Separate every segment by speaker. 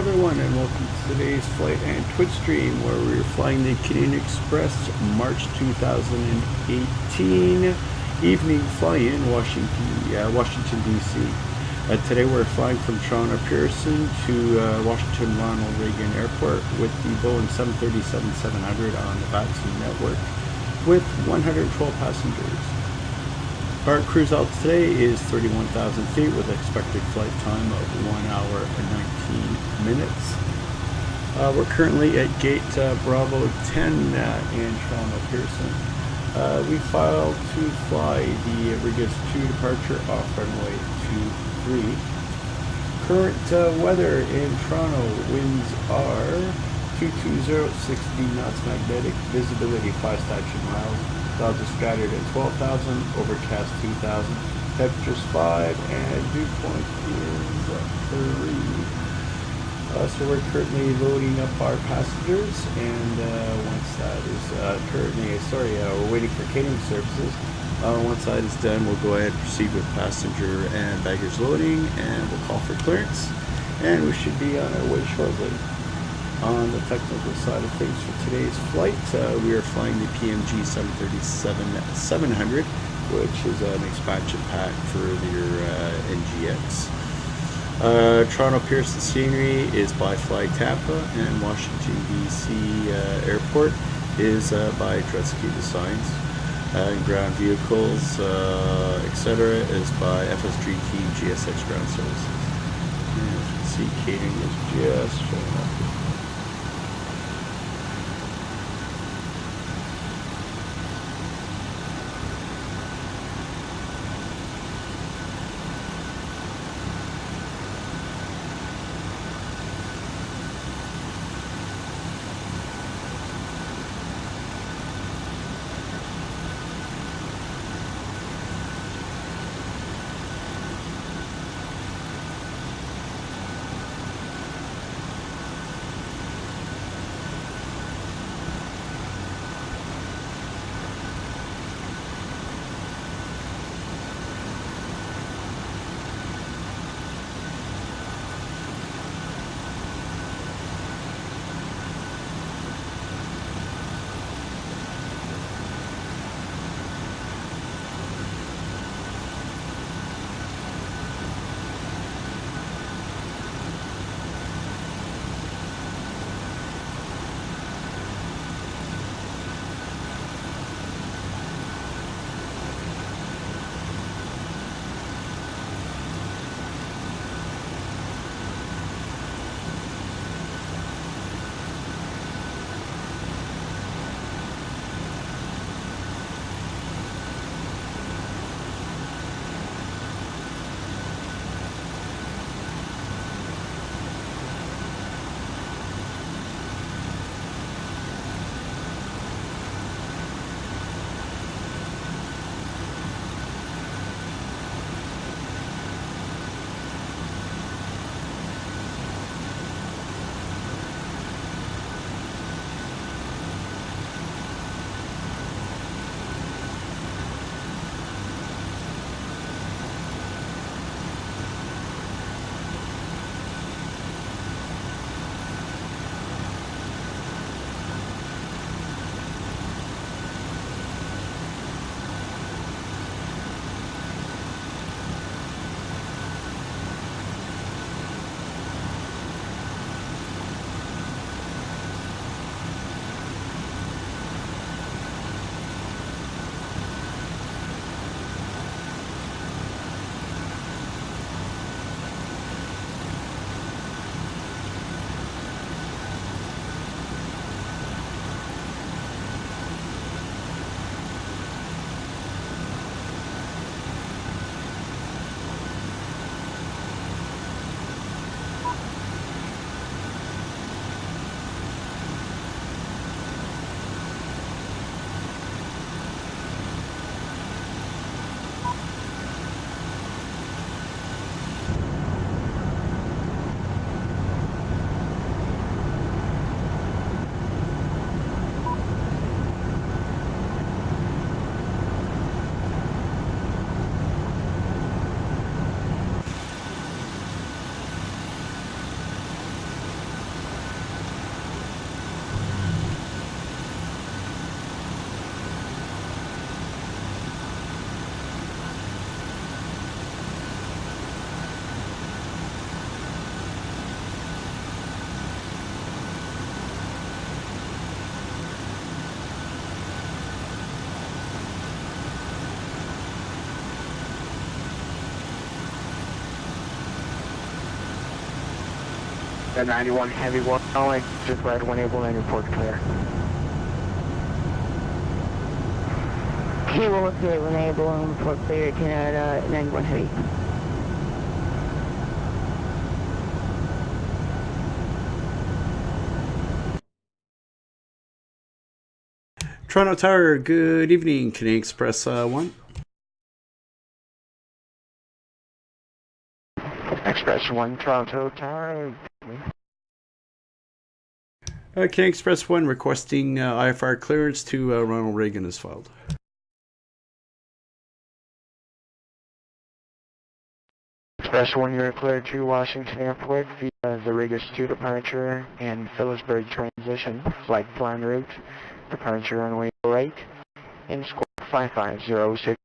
Speaker 1: everyone, and welcome to today's flight and Twitch stream where we're flying the Canadian Xpress March 2018 evening fly-in Washington DC. Today we're flying from Toronto Pearson to Washington Ronald Reagan Airport with the Boeing 737-700 on the VATSIM network with 112 passengers. Our cruise altitude today is 31,000 feet with expected flight time of 1 hour and 19 minutes. We're currently at gate Bravo 10 in Toronto Pearson. We filed to fly the Rigas 2 departure off runway 23. Current weather in Toronto, winds are 220, 60 knots magnetic, visibility 5 statute miles. Clouds are scattered at 12,000, overcast 2,000, temperatures 5, and dew point is 3. So we're currently loading up our passengers, and once that is we're waiting for catering services. Once that is done, we'll go ahead and proceed with passenger and baggage loading, and we'll call for clearance, and we should be on our way shortly. On the technical side of things for today's flight, we are flying the PMG 737-700, which is an expansion pack for your NGX. Toronto Pearson scenery is by Fly Tampa, and Washington DC Airport is by Dretzky Designs. Ground vehicles, etc. is by FS3T GSX Ground Services. And as you can see, catering is just showing up.
Speaker 2: The 91 heavy one, only just right when able and report clear.
Speaker 3: He will clear when able and report clear, Canada 91 heavy.
Speaker 1: Toronto Tower, good evening. Canadian Express 1.
Speaker 2: Express 1, Toronto Tower.
Speaker 1: Canadian Express 1 requesting IFR clearance to Ronald Reagan is filed.
Speaker 2: Express 1, you're cleared to Washington Airport via the Regis 2 departure and Phillipsburg transition, flight plan route, departure runway right, in squawk 5506.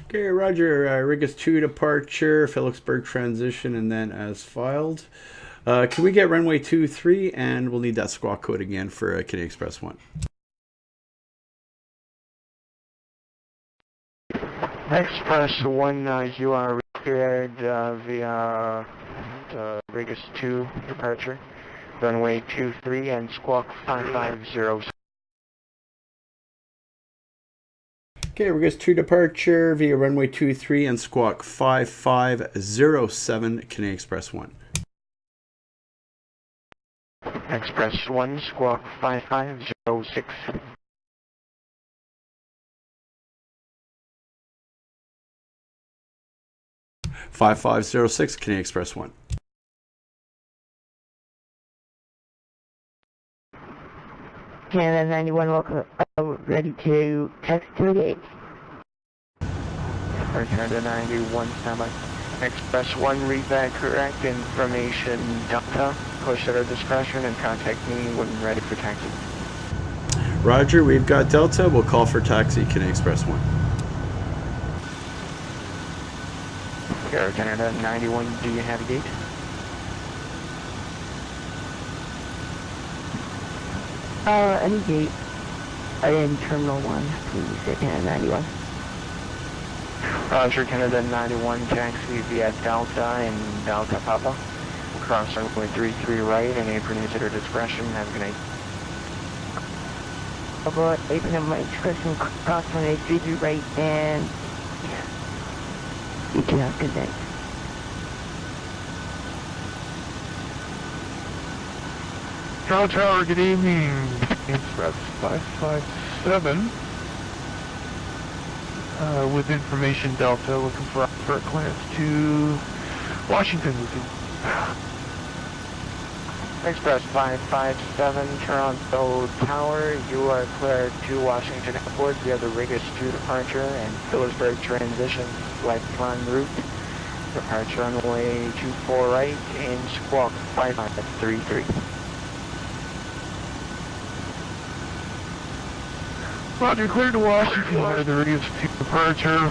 Speaker 1: Okay, Roger. Regis 2 departure, Phillipsburg transition, and then as filed. Can we get runway 23, and we'll need that squawk code again for Canadian Express 1.
Speaker 2: Express 1, you are cleared via the Regis 2 departure, runway 23 and squawk 5506.
Speaker 1: Okay, Regis 2 departure via runway 23 and squawk 5507, Canadian Express 1.
Speaker 2: Express 1, squawk 5506.
Speaker 1: .5506, Canadian Express 1.
Speaker 3: Canada 91, welcome, ready to text to the gate.
Speaker 2: Canada 91, standby. Express 1, read that correct information Delta. Push at our discretion and contact me when ready for taxi.
Speaker 1: Roger, we've got Delta. We'll call for taxi, Canadian Express 1.
Speaker 2: Air Canada 91, do you have a gate?
Speaker 3: Any gate in Terminal 1, please, at Canada 91.
Speaker 2: Roger, Canada 91, taxi via Delta and Delta Papa. Cross runway 33 right and apron is at our discretion. Have a good night.
Speaker 3: About apron at my discretion, cross runway 33 right, and you two have a good night.
Speaker 4: Toronto Tower, good evening. Express 557. With information Delta, looking for clearance to Washington.
Speaker 2: Express 557, Toronto Tower, you are cleared to Washington Airport via the Regis 2 departure and Phillipsburg transition flight plan route. Departure runway 24 right in squawk 5533.
Speaker 4: Roger, cleared to Washington via the Regis 2 departure,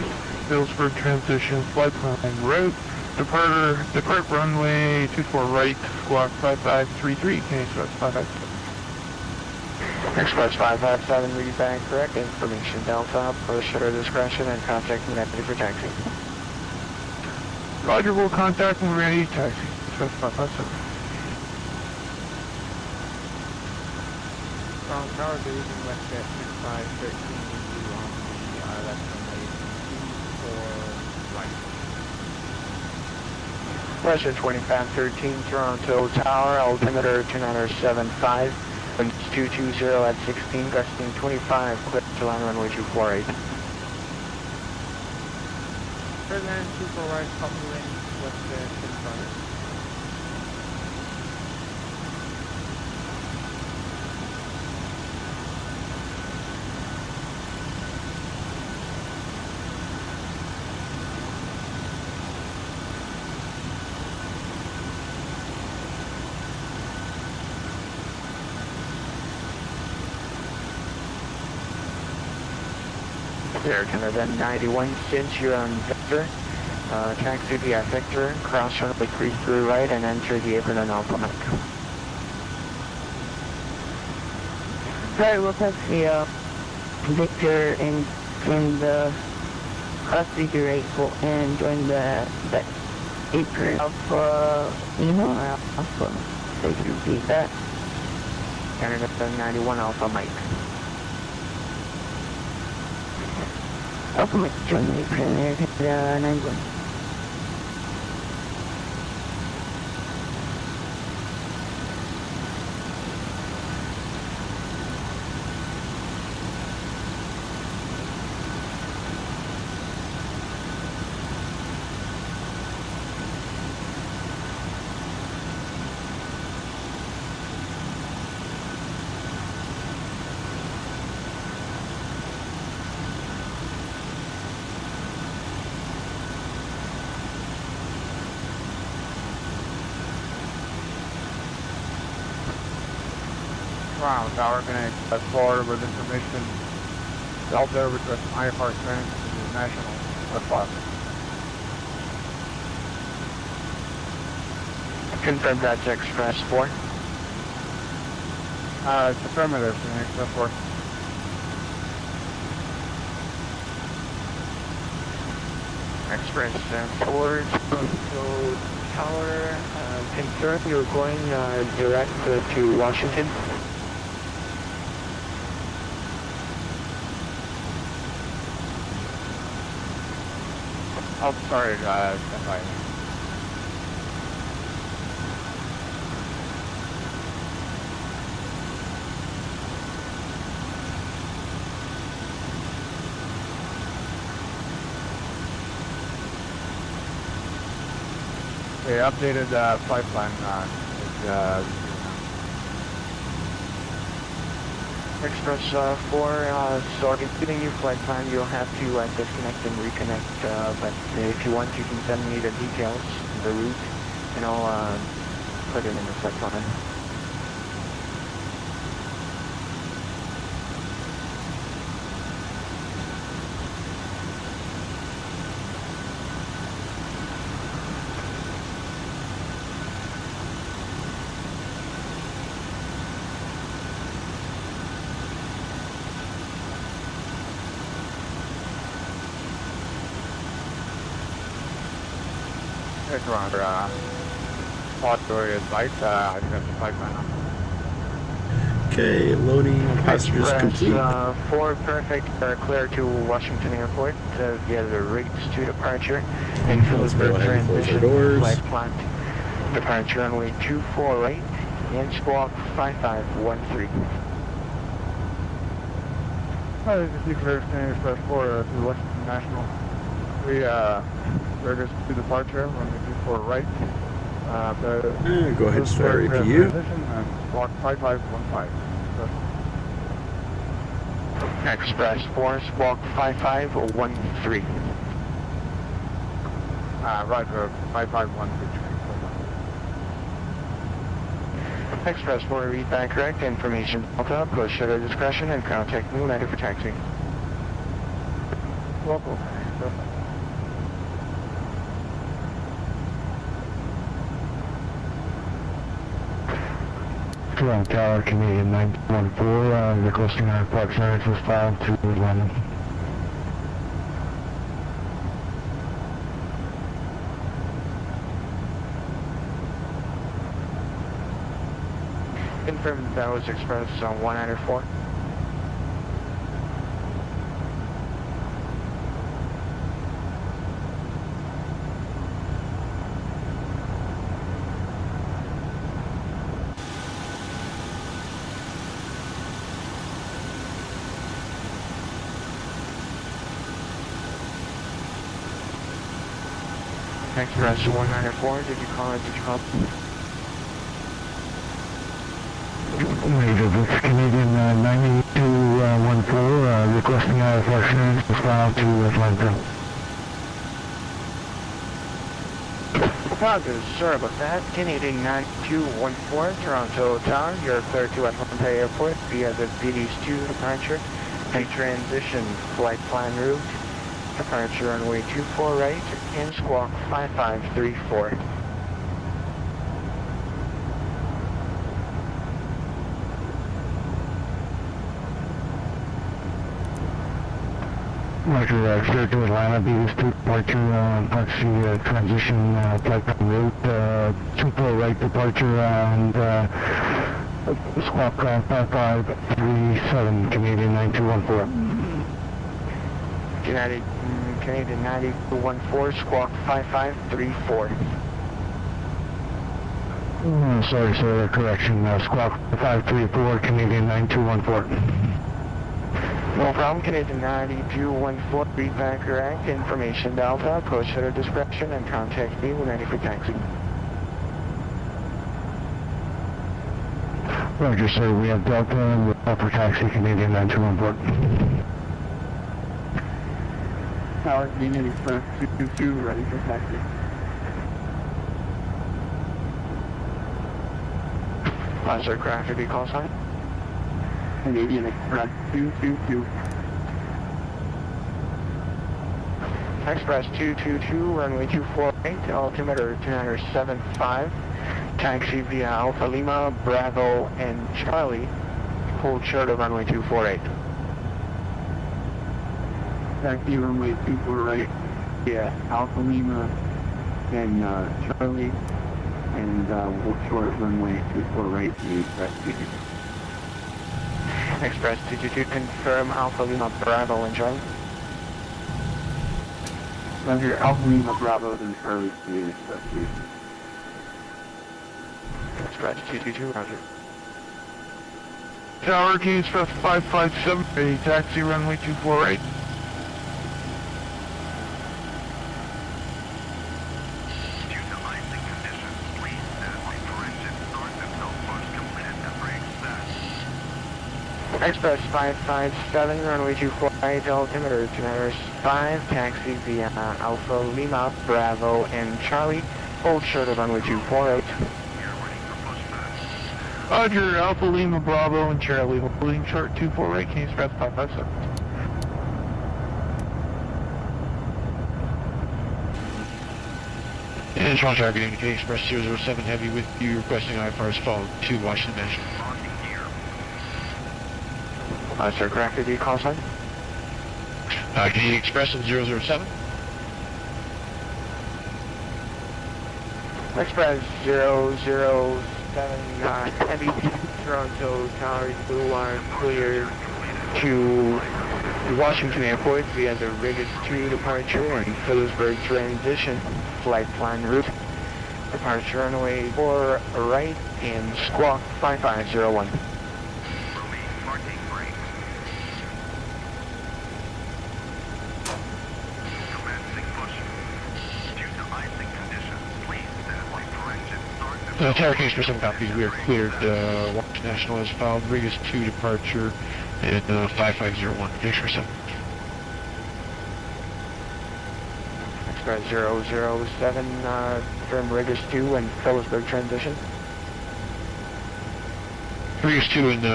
Speaker 4: Phillipsburg transition flight plan route. Depart runway 24 right, squawk 5533, Canadian Express 557.
Speaker 2: Express 557, read back correct information Delta, push at our discretion and contact me ready for taxi.
Speaker 4: Roger, we'll contact when ready, taxi. Express 557.
Speaker 5: Tower, good evening, WestJet 6513 on the left runway 24 right.
Speaker 2: WestJet 2513, Toronto Tower, altimeter 2975, winds 220 at 16, gusting 25, clear to line runway 248.
Speaker 5: Ferdinand 24 right, copy range, WestJet 25.
Speaker 2: Air Canada 91, since you're on Vector, taxi via Vector, cross runway 33 right and enter the apron on Alpha Mike.
Speaker 3: Sorry, we'll taxi Victor and join the cross 33 right and join the April Alpha Lima or Alpha? Could you repeat that?
Speaker 2: Canada 91 Alpha Mike.
Speaker 3: Alpha Mike, join me for American 91.
Speaker 5: Wow, Tower Connect, that's Florida with information. Delta request IFR strength to national. That's fine.
Speaker 2: Confirm that's Express 4.
Speaker 5: It's affirmative, Express 4.
Speaker 2: Express 4, so Tower, confirm you're going direct to Washington.
Speaker 5: Oh, sorry, stand by. Okay, updated flight plan
Speaker 2: Express 4, so getting your flight plan, you'll have to disconnect and reconnect, but if you want, you can send me the details, the route, and I'll put it in the flight plan.
Speaker 5: It's around Port site, I think that's the flight plan.
Speaker 1: Okay, loading passengers
Speaker 2: Express
Speaker 1: complete.
Speaker 2: 4, perfect, clear to Washington Airport, via the routes to departure, and
Speaker 1: Let's go
Speaker 2: Phillipsburg
Speaker 1: ahead and close our
Speaker 2: transition,
Speaker 1: doors.
Speaker 2: flight plan, departure runway 24 right, and squawk 5513.
Speaker 5: Hi, this is declared Canadian Xpress 4 to Washington National. We're just to departure, runway 24 right.
Speaker 1: Go ahead, start APU.
Speaker 5: Squawk 5515.
Speaker 2: Express 4, squawk 5513.
Speaker 5: Roger, 5513.
Speaker 2: Express 4, read back correct, information Delta, push at our discretion, and contact me later for taxi.
Speaker 5: Local.
Speaker 6: Toronto Tower, Canadian 914, requesting our flight services file to London.
Speaker 2: Confirm that was Express 194. Express 194, did you call it? Did you call?
Speaker 6: Major, this is Canadian 9214, requesting our flight services file to Atlanta.
Speaker 2: Roger, sorry about that. Canadian 9214, Toronto Tower, you're clear to Atlanta Airport via the VD's2 departure and transition flight plan route. Departure runway 24 right and squawk 5534.
Speaker 6: Roger, clear to Atlanta, Beavis 2, departure, taxi, transition, flight plan route, 24 right departure, and, squawk 5537, Canadian 9214.
Speaker 2: Canadian 9214, squawk 5534.
Speaker 6: Sorry, sir, correction, squawk 534, Canadian 9214.
Speaker 2: No problem, Canadian 9214, read back correct, information Delta, approach at our discretion, and contact me when ready for taxi.
Speaker 6: Roger, sir, we have Delta, and we're up for taxi, Canadian 9214.
Speaker 5: Tower, Canadian Xpress 222, ready for taxi.
Speaker 2: Sir, craft your call sign.
Speaker 5: Canadian Xpress 222.
Speaker 2: Express 222, runway 248, altimeter 275, taxi via Alpha Lima, Bravo, and Charlie, hold short of runway 248.
Speaker 5: Taxi runway 248, yeah, Alpha Lima, and Charlie, and hold short runway 248 to Express 222.
Speaker 2: Express 222, confirm Alpha Lima, Bravo, and Charlie.
Speaker 5: Roger, Alpha Lima, Bravo, and Charlie to Express 222.
Speaker 2: Express 222, roger.
Speaker 4: Tower, Canadian Express 557, ready, taxi runway 248.
Speaker 2: Express 557, runway 248, altimeter 205, taxi via Alpha Lima, Bravo, and Charlie, hold short of runway 248.
Speaker 4: Roger, Alpha Lima, Bravo, and Charlie, holding short 248, Canadian Express 557.
Speaker 7: And Toronto Tower, good evening, Canadian Express 007 Heavy with you, requesting IFRS follow to Washington National.
Speaker 2: Sir, correct the call sign.
Speaker 7: Canadian Express and 007.
Speaker 2: Express 007, Heavy, Toronto Tower, you are clear to Washington Airport via the Regis 2 departure and Phillipsburg transition flight plan route. Departure runway 4 right and squawk 5501.
Speaker 7: Tower Canadian Express 7 copies, we are cleared. Washington National has filed Regis 2 departure and 5501. Canadian Express 7.
Speaker 2: Express 007 from Regis 2 and Phillipsburg transition.
Speaker 7: Regis 2 and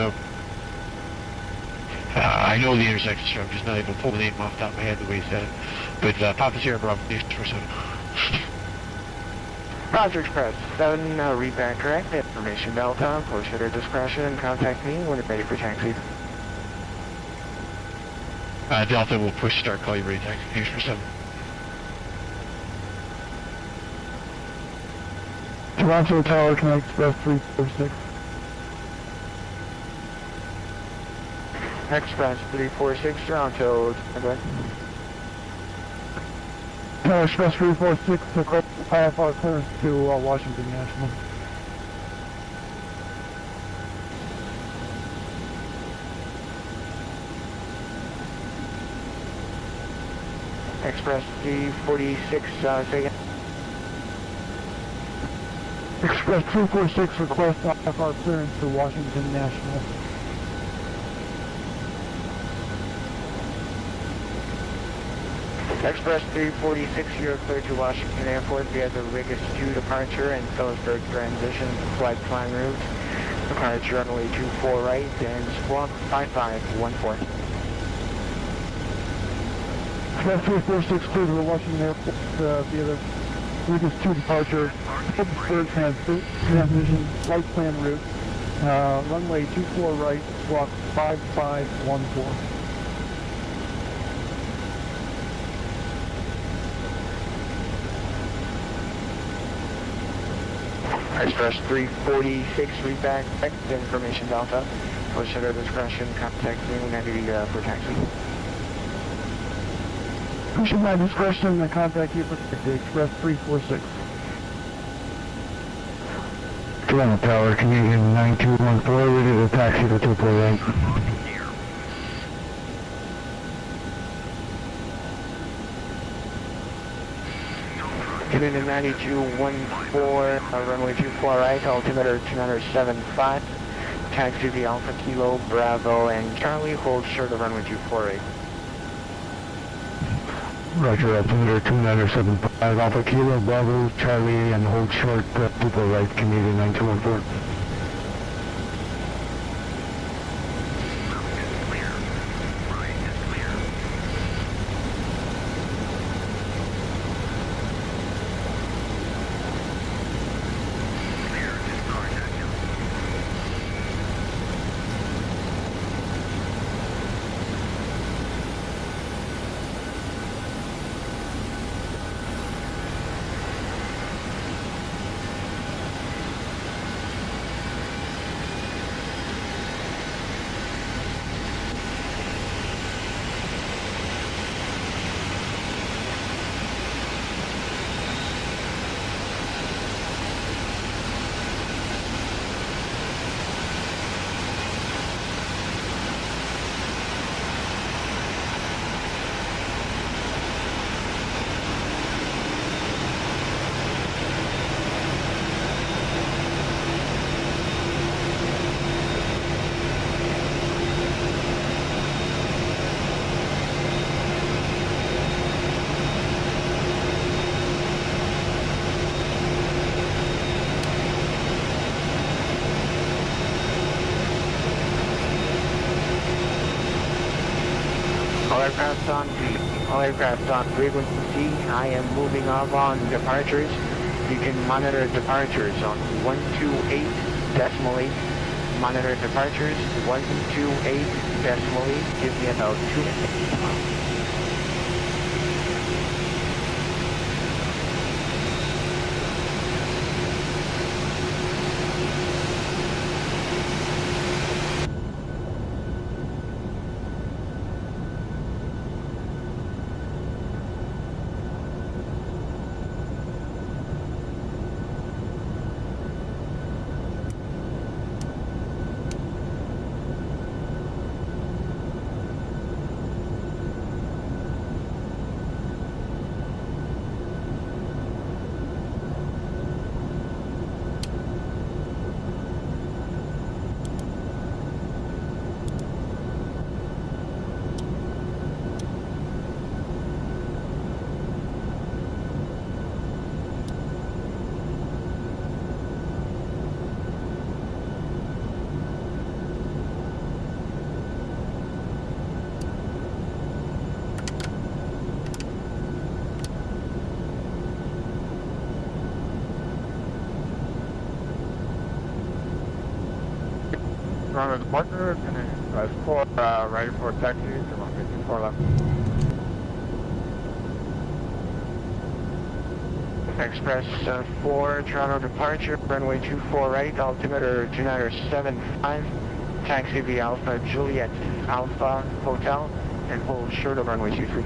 Speaker 7: I know the intersection, so I'm just not able to pull the name off the top of my head the way he said it. But Papa Sierra Bravo, Canadian Express 7.
Speaker 2: Roger, Express 7, read back correct, information Delta, post at our discretion, and contact me when you're ready for taxi.
Speaker 7: Delta will push start, call you ready, taxi, Canadian Express 7.
Speaker 4: Toronto Tower, Canadian Express 346.
Speaker 2: Express 346, Toronto, go ahead.
Speaker 4: Tower Express 346, request IFR clearance to Washington National.
Speaker 2: Express 346, say again.
Speaker 4: Express 346, request IFR clearance to Washington National.
Speaker 2: Express 346, you're clear to Washington Airport via the Regis 2 departure and Phillipsburg transition flight plan route. Departure runway 24 right and squawk 5514.
Speaker 4: Express 346, clear to Washington Airport via the Regis 2 departure, Phillipsburg transition flight plan route. Runway 24 right, squawk 5514.
Speaker 2: Express 346, read back, information Delta. Push at our discretion, contacting entity for taxi.
Speaker 4: Pushing my discretion to contact you for the Express 346.
Speaker 6: Toronto Tower, Canadian 9214, ready to taxi to 248.
Speaker 2: Canadian 9214, runway 24 right, altimeter 275. Taxi the Alpha Kilo, Bravo, and Charlie, hold short of runway 248.
Speaker 6: Roger, altimeter 2975, Alpha Kilo, Bravo, Charlie, and hold short, people right, Canadian 9214.
Speaker 2: All aircraft on frequency. I am moving off on departures. You can monitor departures on 128.8. Monitor departures 128.8. Give me about 2 minutes.
Speaker 4: Toronto departure, and Express 4, ready for taxi to runway 24 left.
Speaker 2: Express 4, Toronto departure, runway 24 right, altimeter 275. Taxi the Alpha Juliet Alpha Hotel, and hold short of runway 23.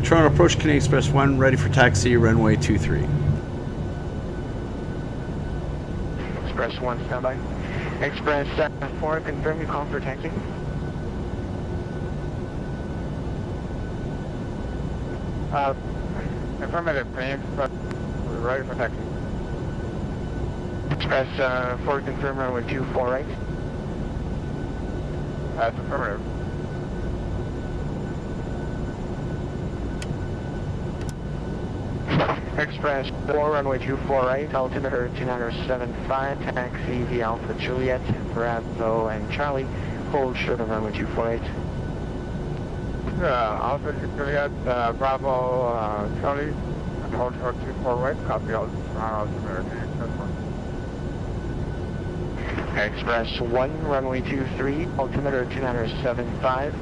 Speaker 1: Toronto approach, Canadian Express 1, ready for taxi, runway 23.
Speaker 2: Express 1, standby. Express 4, confirm you call for taxi.
Speaker 4: Affirmative, Canadian Express, we're ready for taxi.
Speaker 2: Express 4, confirm runway 24 right.
Speaker 4: That's affirmative.
Speaker 2: Express 4, runway 24 right, altimeter 275, taxi the Alpha Juliet, Bravo, and Charlie, hold short of runway 248.
Speaker 4: Alpha Juliet, Bravo, Charlie, and hold short 24 right, copy all altimeter, Canadian Express 1.
Speaker 2: Express 1, runway 23, altimeter 2975,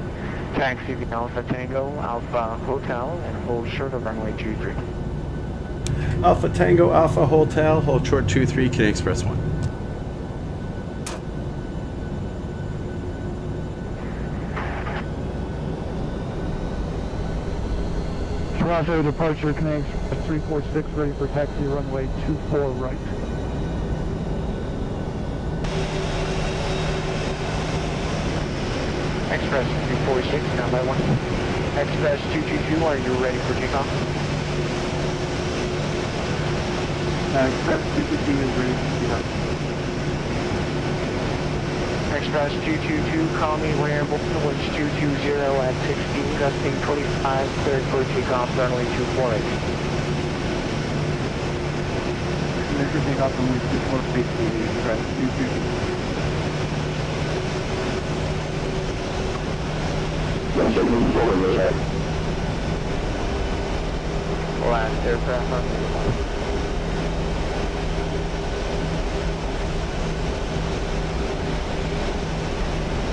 Speaker 2: taxi the Alpha Tango, Alpha Hotel, and hold short of runway 23.
Speaker 1: Alpha Tango, Alpha Hotel, hold short 23, Canadian Express 1.
Speaker 6: Toronto departure, Canadian Express 346, ready for taxi runway 24 right.
Speaker 2: Express 346, down by 1. Express 222, are you ready for takeoff?
Speaker 5: Express 222 is ready to get up.
Speaker 2: Express 222, call me when airborne, winds 220 at 16, gusting 25, cleared for takeoff, runway 24 right.
Speaker 5: Clear for takeoff runway 24 right, Express 222.
Speaker 2: Last aircraft on the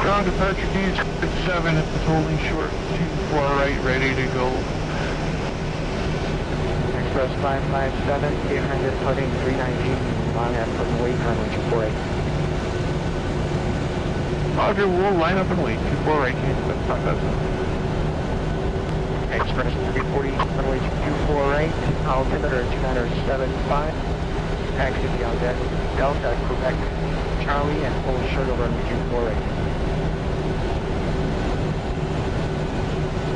Speaker 4: Ground departure D7, it's holding short, 24 right, ready to go.
Speaker 2: Express 557, 800, putting 319, on that put and wait, runway 24 right.
Speaker 4: Roger, we'll line up and wait, 24 right, Express 557.
Speaker 2: Express 340, runway 24 right, altimeter 2975, taxi the Delta, Quebec, Charlie, and hold short of runway 24 right.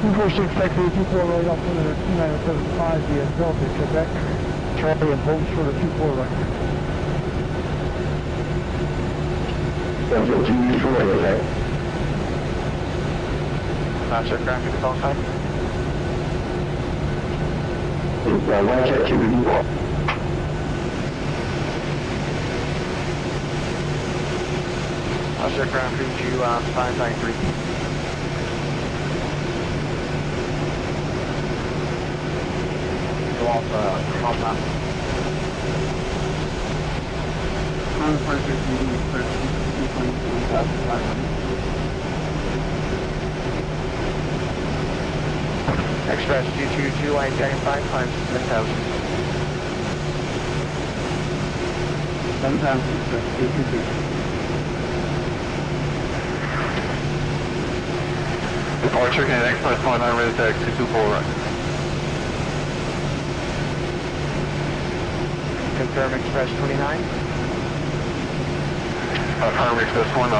Speaker 6: 246, taxi 24 right, altimeter 2975 via Delta, Quebec, Charlie, and hold short of 24 right.
Speaker 2: Last aircraft at the call sign. Last aircraft into 593. Go off top.
Speaker 5: On departure, Canadian Express 222,
Speaker 2: Express 222, I-75, climb 7,000.
Speaker 5: 7,000, Express 222.
Speaker 4: Departure, Canadian Express 19, ready to taxi 24 right.
Speaker 2: Confirm Express 29.
Speaker 4: Affirm Express 29.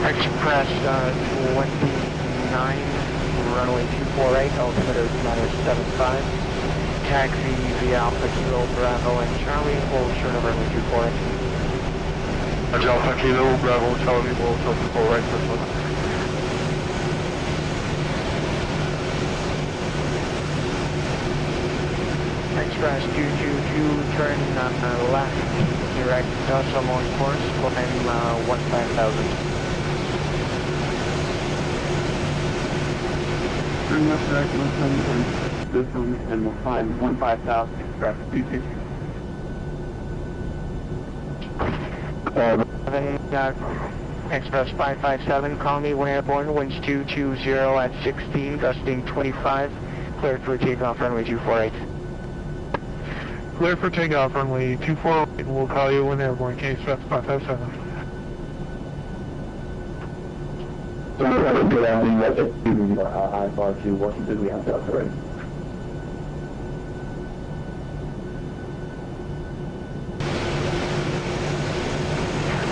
Speaker 2: Express 29, runway 24 altimeter 975, taxi via Alpha Kilo, Bravo, and Charlie, hold short of runway 24
Speaker 4: Alpha Kilo, Bravo, Charlie, hold short 24 right, first one.
Speaker 2: Express 222, turn left, direct Delta on course, climb 15,000.
Speaker 5: Turn left direct, this one, and we'll climb 15,000, Express 222.
Speaker 2: Express 557, call me when airborne, winds 220 at 16, gusting 25, cleared for takeoff, runway 248.
Speaker 4: Clear for takeoff, runway 24 right, and we'll call you when airborne, Canadian Express 557.
Speaker 8: Good afternoon, I-bar to Washington, we have Delta ready.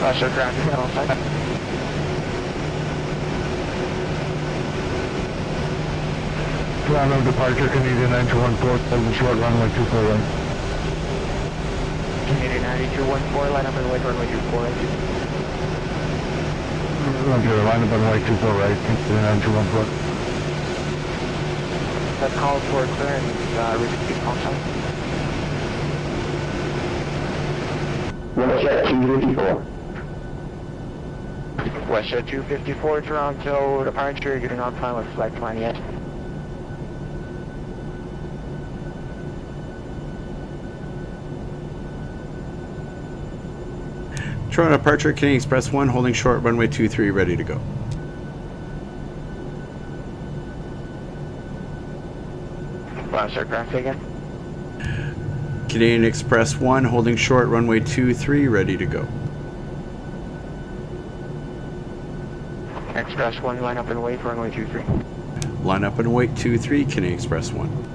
Speaker 2: Last aircraft is on site.
Speaker 6: Toronto departure, Canadian 914, holding short runway 24 right.
Speaker 2: Canadian 9214, line up and wait runway 24 right.
Speaker 6: Roger, line up on right 24 right, Canadian 914.
Speaker 2: That's called for clearance, repeat call sign.
Speaker 8: WestJet 254.
Speaker 2: WestJet 254, Toronto departure, getting on time with flight 28.
Speaker 1: Toronto departure, Canadian Express 1, holding short, runway 23, ready to go.
Speaker 2: Last aircraft again.
Speaker 1: Canadian Express 1, holding short, runway 23, ready to go.
Speaker 2: Express 1, line up and wait for runway 23.
Speaker 1: Line up and wait 23, Canadian Express 1.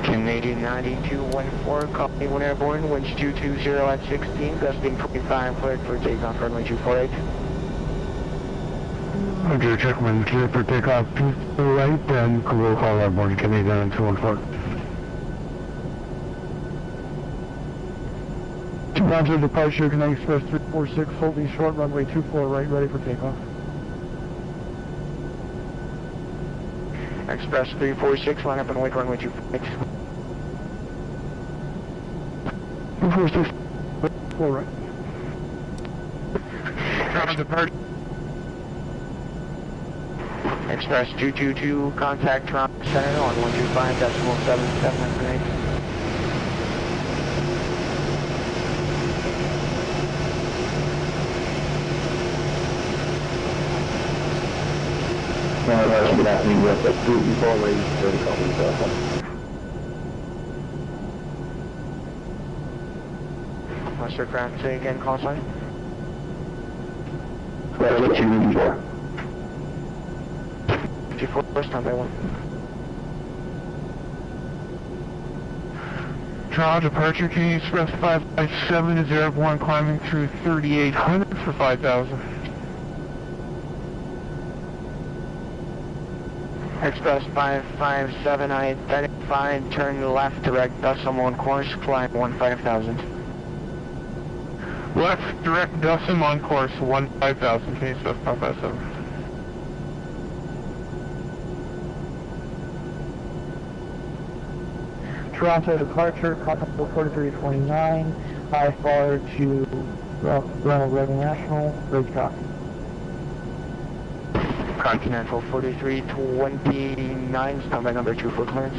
Speaker 2: Canadian 9214, copy 1 airborne, winds 220 at 16, gusting 25, cleared for takeoff, runway 248.
Speaker 6: Roger, check wind clear for takeoff to the right, and we'll call airborne Canadian 214. Toronto departure, Canadian Express 346, holding short, runway 24 right, ready for takeoff.
Speaker 2: Express 346, line up and wait for runway 248.
Speaker 6: 246, 4 right.
Speaker 4: Toronto departure.
Speaker 2: Express 222, contact Toronto Center on 125.7778.
Speaker 8: Good afternoon, US 224, ready to copy,
Speaker 2: Last aircraft, say again, call sign.
Speaker 8: That's what you're looking for.
Speaker 2: 24, standby 1.
Speaker 4: Toronto departure, Canadian Express 557 is airborne, climbing through 3800 for 5,000.
Speaker 2: Express 557, identified, turn left, direct decimal on course, climb 15,000.
Speaker 4: Left direct decimal on course 15,000, Canadian Express 557.
Speaker 6: Toronto departure, contact 4329, IFR to Ronald Reagan National, bridge copy.
Speaker 2: Continental 4329, standby number 2 for clearance.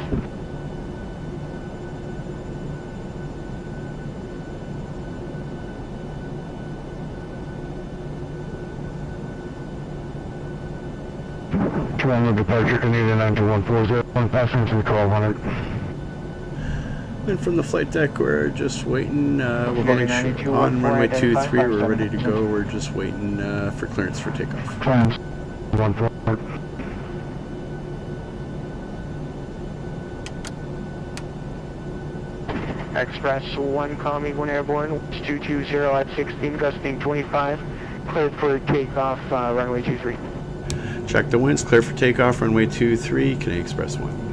Speaker 6: Toronto departure, Canadian 9210, one passenger 1200.
Speaker 1: And from the flight deck, we're just waiting. We're holding
Speaker 2: Canadian
Speaker 1: on
Speaker 2: 9214,
Speaker 1: runway 23. We're
Speaker 2: 557.
Speaker 1: ready to go. We're just waiting for clearance for takeoff.
Speaker 6: Trans 14.
Speaker 2: Express 1, calming 1 airborne, winds 220 at 16, gusting 25, cleared for takeoff, runway 23.
Speaker 1: Check the winds. Clear for takeoff. Runway 23. Canadian Express 1.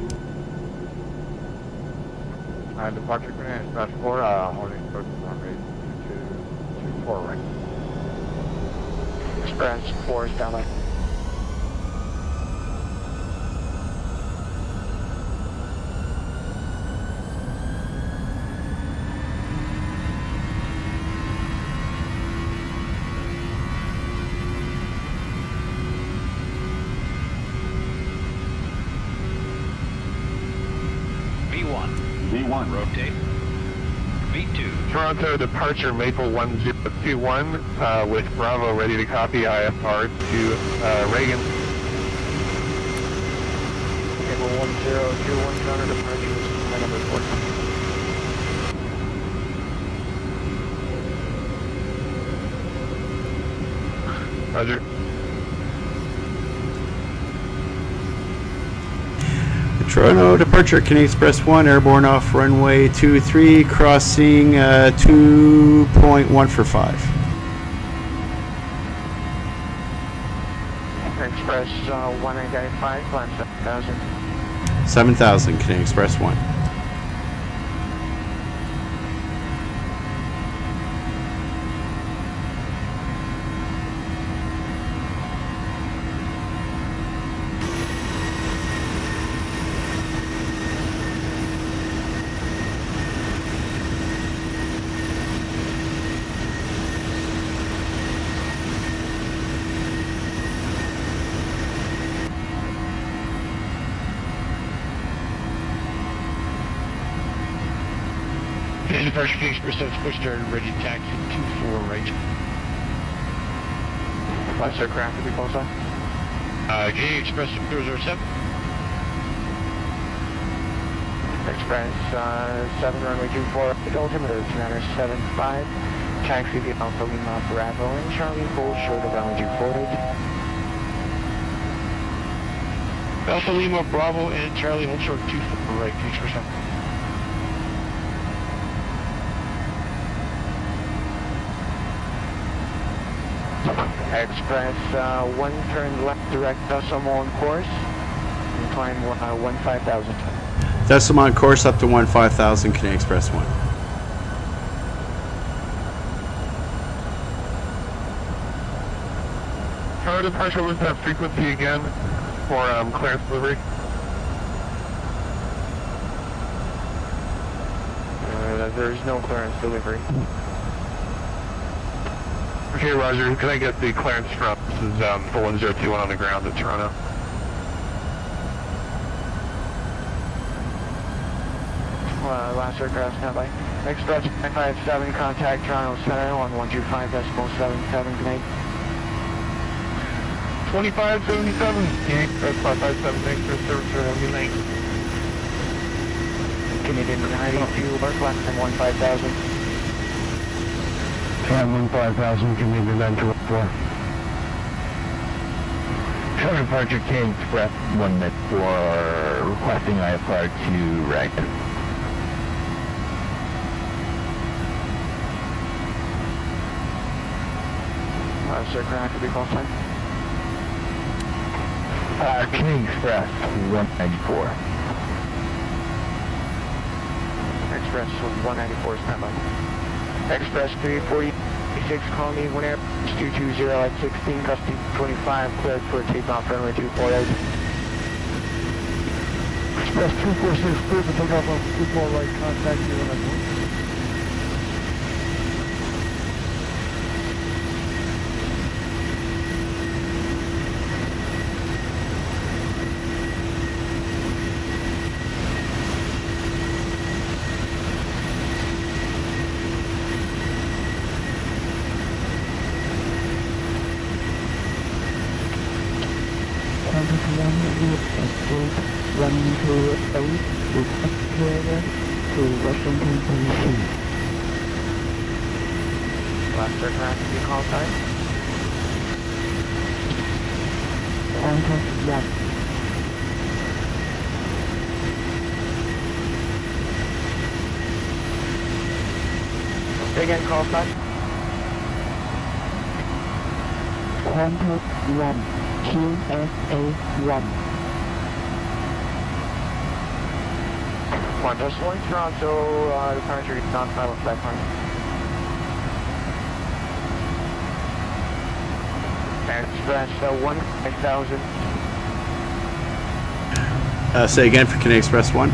Speaker 9: Departure Canadian Express 4, holding short runway 24 right.
Speaker 2: Express 4, standby.
Speaker 10: V1, rotate. V2.
Speaker 4: Toronto departure, Maple 1021, with Bravo ready to copy IFR to Reagan.
Speaker 2: Maple 1021, Toronto departure, standby number 4.
Speaker 4: Roger.
Speaker 1: Toronto departure, Canadian Express 1, airborne off runway 23, crossing 2.1 for 5.
Speaker 2: Express 195, climb 7,000.
Speaker 1: 7,000, Canadian Express 1.
Speaker 7: departure Canadian Express 7 push started, ready to taxi 24 right.
Speaker 2: Last aircraft to be close on.
Speaker 7: Canadian Express 007.
Speaker 2: Express 7 runway 24, altimeter 375. Taxi via Alpha Lima Bravo and Charlie full short of runway 24.
Speaker 7: Alpha Lima Bravo and Charlie hold short 24 right, Canadian Express 7.
Speaker 2: Express 1 turn left direct decimal on course and climb 15,000.
Speaker 1: Decimal on course up to 15,000, Canadian Express 1.
Speaker 4: Tower departure with that frequency again for clearance delivery.
Speaker 2: There's no clearance delivery.
Speaker 4: Okay, Roger. Can I get the clearance from this is 41021 on the ground at Toronto?
Speaker 2: Last aircraft standby. Express 957, contact Toronto Center on 125.77 Canadian.
Speaker 4: 2577. Express 557. Thanks for service for having me.
Speaker 2: Canadian 92, Mark left and 15,000.
Speaker 6: 15,000, Canadian 924. Tower departure Canadian Express 194, requesting IFR to right.
Speaker 2: Last aircraft to be call sign.
Speaker 6: Canadian Express 194.
Speaker 2: Express 194 standby. Express 346, call me when air 220 at 16, custody 25, cleared for takeoff runway 248.
Speaker 6: Express 246, clear for takeoff on 24 right, contact you when I'm going.
Speaker 3: Running to 8 with clearance to Washington DC.
Speaker 2: Last aircraft to be call sign.
Speaker 3: Contact left.
Speaker 2: Again, call sign.
Speaker 3: Contact 1. KSA-1.
Speaker 2: Just 1 Toronto, departure is not final flight time. Express 15,000.
Speaker 1: Say again for Canadian Express 1.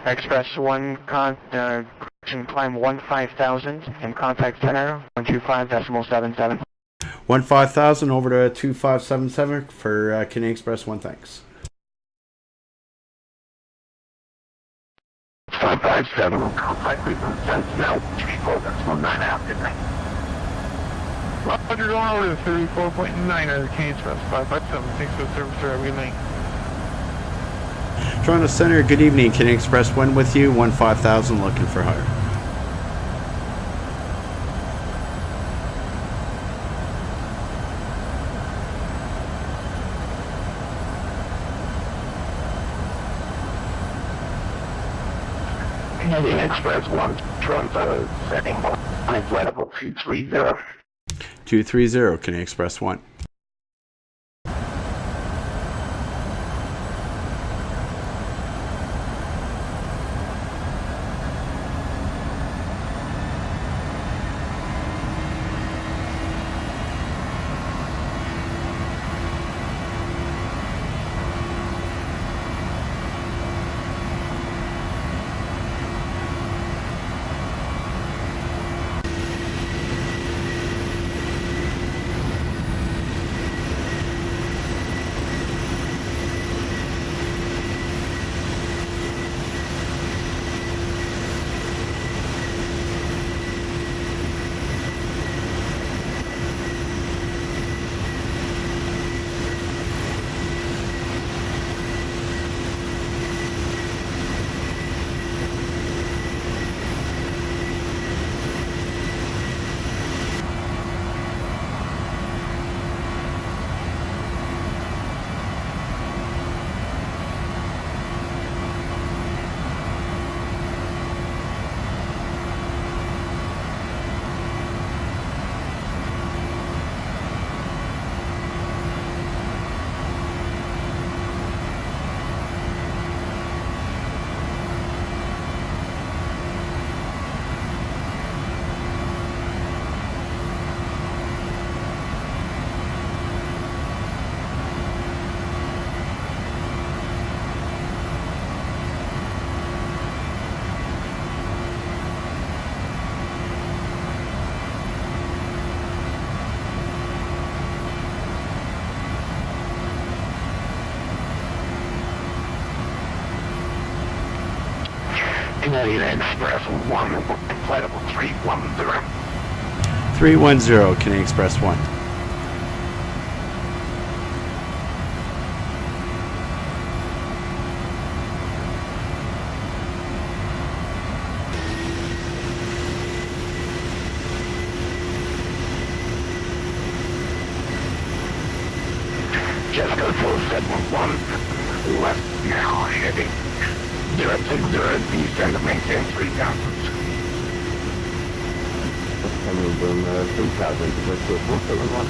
Speaker 2: Express 1, correction, climb 15,000 and contact center 125.77.
Speaker 1: 15,000 over to 2577 for Canadian Express 1, thanks.
Speaker 6: 557, contact frequency now, 34.9 after.
Speaker 4: Roger, going over to 34.9 at Canadian Express 557. Thanks for the service for having me.
Speaker 1: Toronto Center, good evening. Canadian Express 1 with you, 15,000 looking for hire.
Speaker 6: Canadian Express 1, Toronto, setting on flight level 230.
Speaker 1: 230, Canadian Express 1.
Speaker 6: Canadian Express 1, flight level 310.
Speaker 1: 310, Canadian Express 1.
Speaker 6: Just go full 711, left now heading 060 east and maintain 3000.
Speaker 8: Hamilton 3000, let's go 471.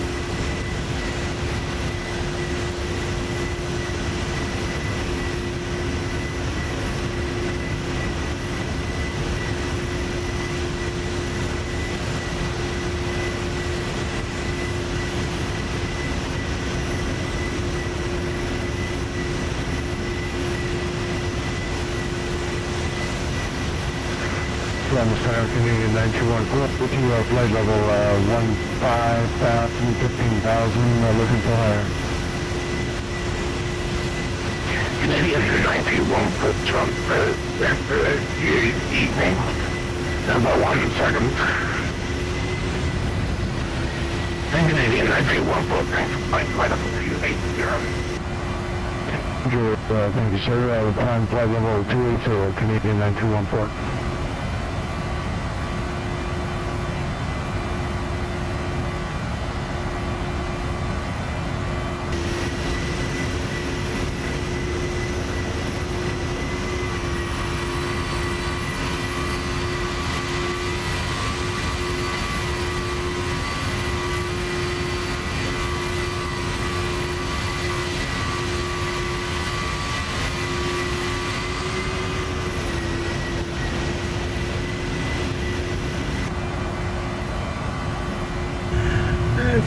Speaker 6: Columbus Center, Canadian 921, with you flight level 15,000, 15,000, looking for higher. Canadian 921, for Trump, evening, number 1 second. And Canadian 931, for flight level 280. Thank you, sir. Prime flight level 280, Canadian 9214.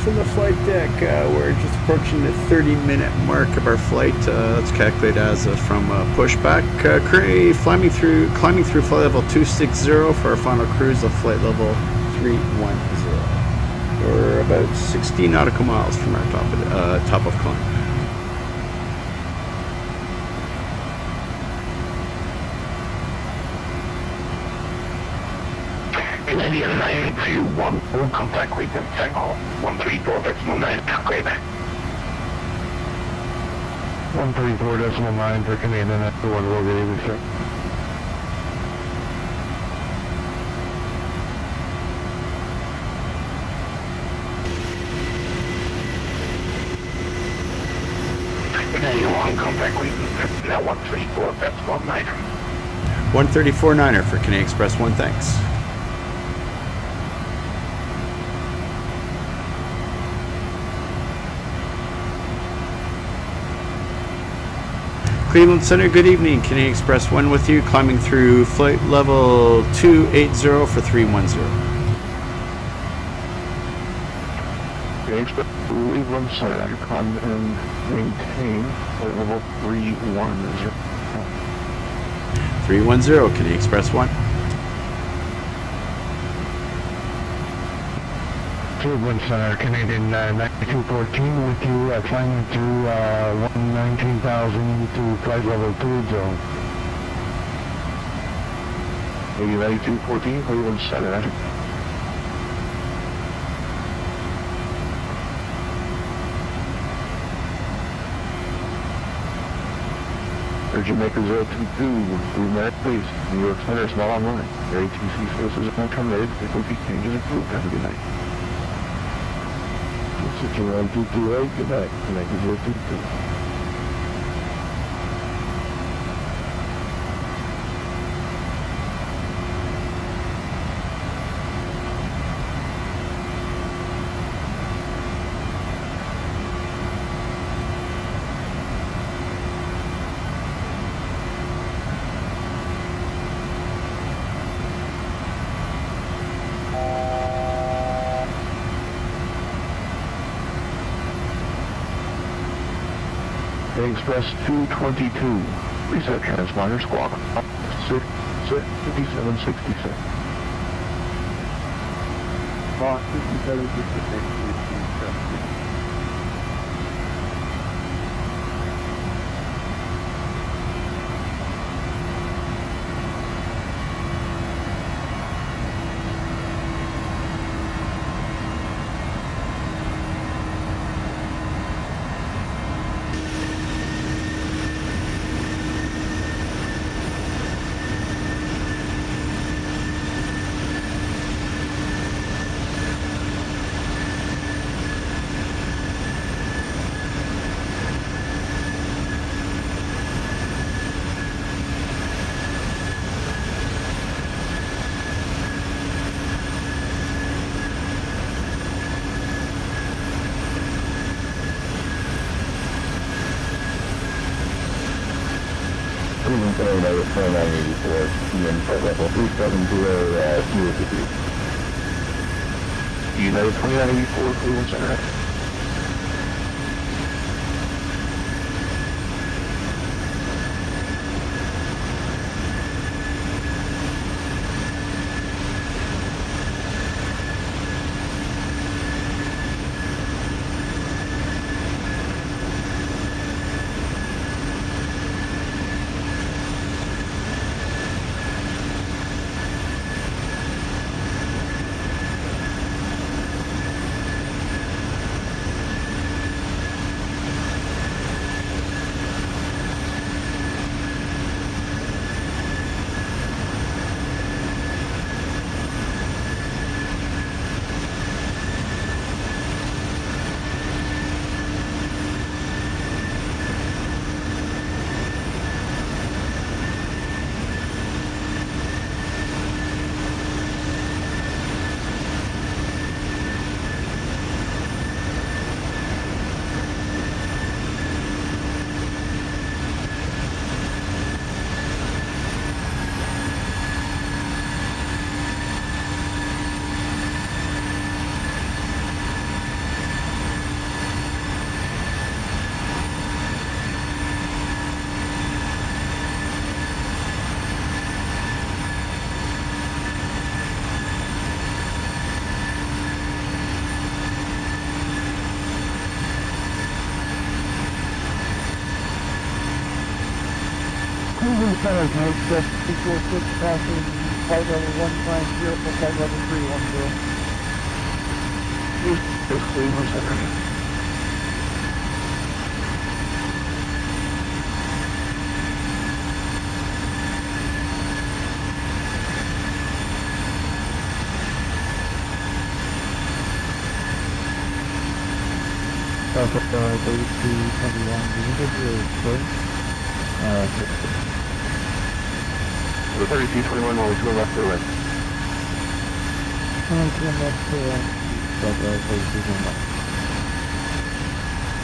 Speaker 1: From the flight deck, we're just approaching the 30-minute mark of our flight. Let's calculate as from pushback. Currently climbing through flight level 260 for our final cruise of flight level 310. We're about 60 nautical miles from our top of climb.
Speaker 6: Canadian 9214, contact with them, Tango 134.9, Quebec. 134.9 for Canadian 91, will be able to. Canadian 1, contact with them, now 134.9.
Speaker 1: 134.9er for Canadian Express 1, thanks. Cleveland Center, good evening. Canadian Express 1 with you, climbing through flight level 280 for 310.
Speaker 6: Canadian Express Cleveland Center, climb and maintain flight level 310.
Speaker 1: 310, Canadian Express 1.
Speaker 6: Cleveland Center, Canadian 9214 with you, climbing through 119,000 to flight level 280. Canadian 9214, Cleveland Center. Jamaica 022, Brunette, please. New York Center is not online. Your ATC services are not terminated. Frequency changes approved. Have a good night. 61228, good night. Jamaica 022. Express 222, reset transponder squawk 5766.
Speaker 5: Boss 5766.
Speaker 8: Illinois 2984, PM flight level 370, CXA-TV.
Speaker 4: United 2984, Cleveland Center.
Speaker 6: Cleveland Center, Canadian Xpress 346, passing flight level 150 for flight level 310.
Speaker 4: It's Cleveland Center.
Speaker 6: Southwest 3221, did you get your first?
Speaker 4: The 3221 will go left or right.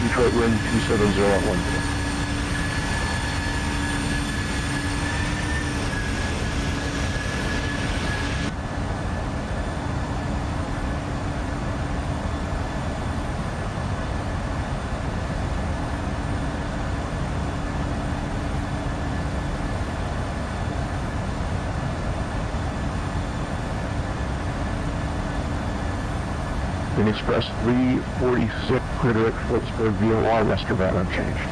Speaker 4: Detroit wind 270 at 1. Canadian Express 346, clear direct Phillipsburg, VOR, Westervat unchanged.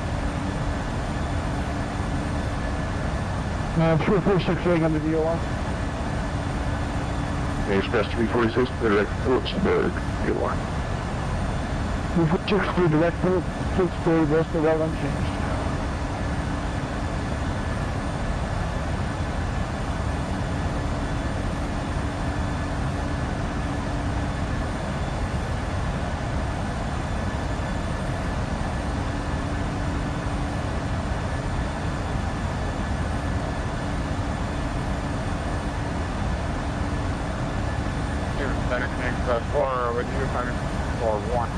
Speaker 6: 346 ring on the VOR.
Speaker 4: Canadian Express 346, clear direct Phillipsburg, VOR.
Speaker 6: 346 clear direct Phillipsburg, Westervat unchanged.
Speaker 9: Canadian Xpress 4 with you coming for 1